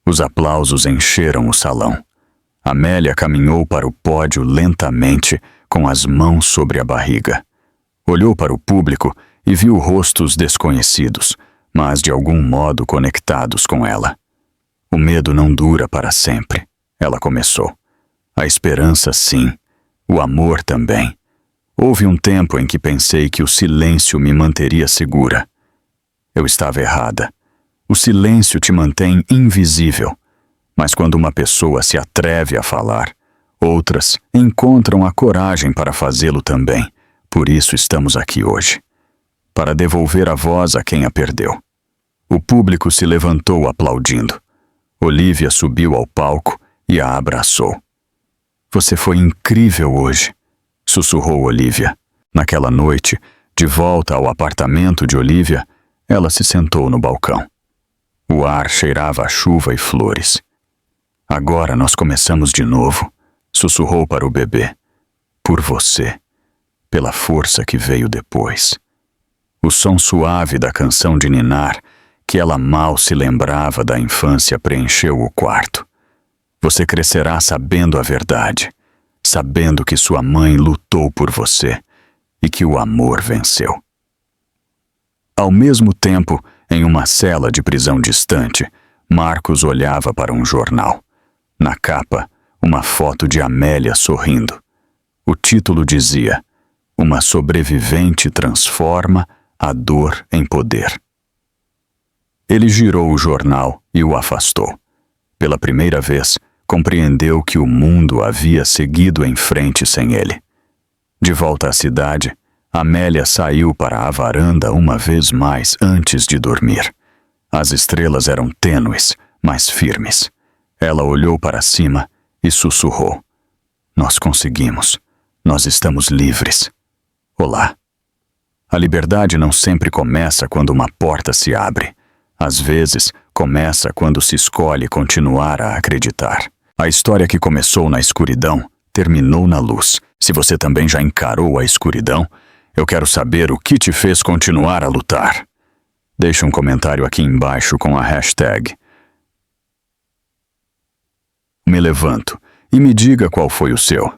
Os aplausos encheram o salão. Amélia caminhou para o pódio lentamente, com as mãos sobre a barriga. Olhou para o público e viu rostos desconhecidos, mas de algum modo conectados com ela. O medo não dura para sempre, ela começou. A esperança, sim. O amor também. Houve um tempo em que pensei que o silêncio me manteria segura. Eu estava errada. O silêncio te mantém invisível. Mas quando uma pessoa se atreve a falar, outras encontram a coragem para fazê-lo também. Por isso estamos aqui hoje. Para devolver a voz a quem a perdeu. O público se levantou aplaudindo. Olivia subiu ao palco e a abraçou. Você foi incrível hoje, sussurrou Olivia. Naquela noite, de volta ao apartamento de Olivia, ela se sentou no balcão. O ar cheirava a chuva e flores. Agora nós começamos de novo, sussurrou para o bebê. Por você, pela força que veio depois. O som suave da canção de ninar, que ela mal se lembrava da infância, preencheu o quarto. Você crescerá sabendo a verdade, sabendo que sua mãe lutou por você e que o amor venceu. Ao mesmo tempo, em uma cela de prisão distante, Marcos olhava para um jornal. Na capa, uma foto de Amélia sorrindo. O título dizia: Uma sobrevivente transforma a dor em poder. Ele girou o jornal e o afastou. Pela primeira vez, compreendeu que o mundo havia seguido em frente sem ele. De volta à cidade, Amélia saiu para a varanda uma vez mais antes de dormir. As estrelas eram tênues, mas firmes. Ela olhou para cima e sussurrou. Nós conseguimos. Nós estamos livres. Olá. A liberdade não sempre começa quando uma porta se abre. Às vezes, começa quando se escolhe continuar a acreditar. A história que começou na escuridão terminou na luz. Se você também já encarou a escuridão, eu quero saber o que te fez continuar a lutar. Deixe um comentário aqui embaixo com a hashtag #MeLevanto e me diga qual foi o seu.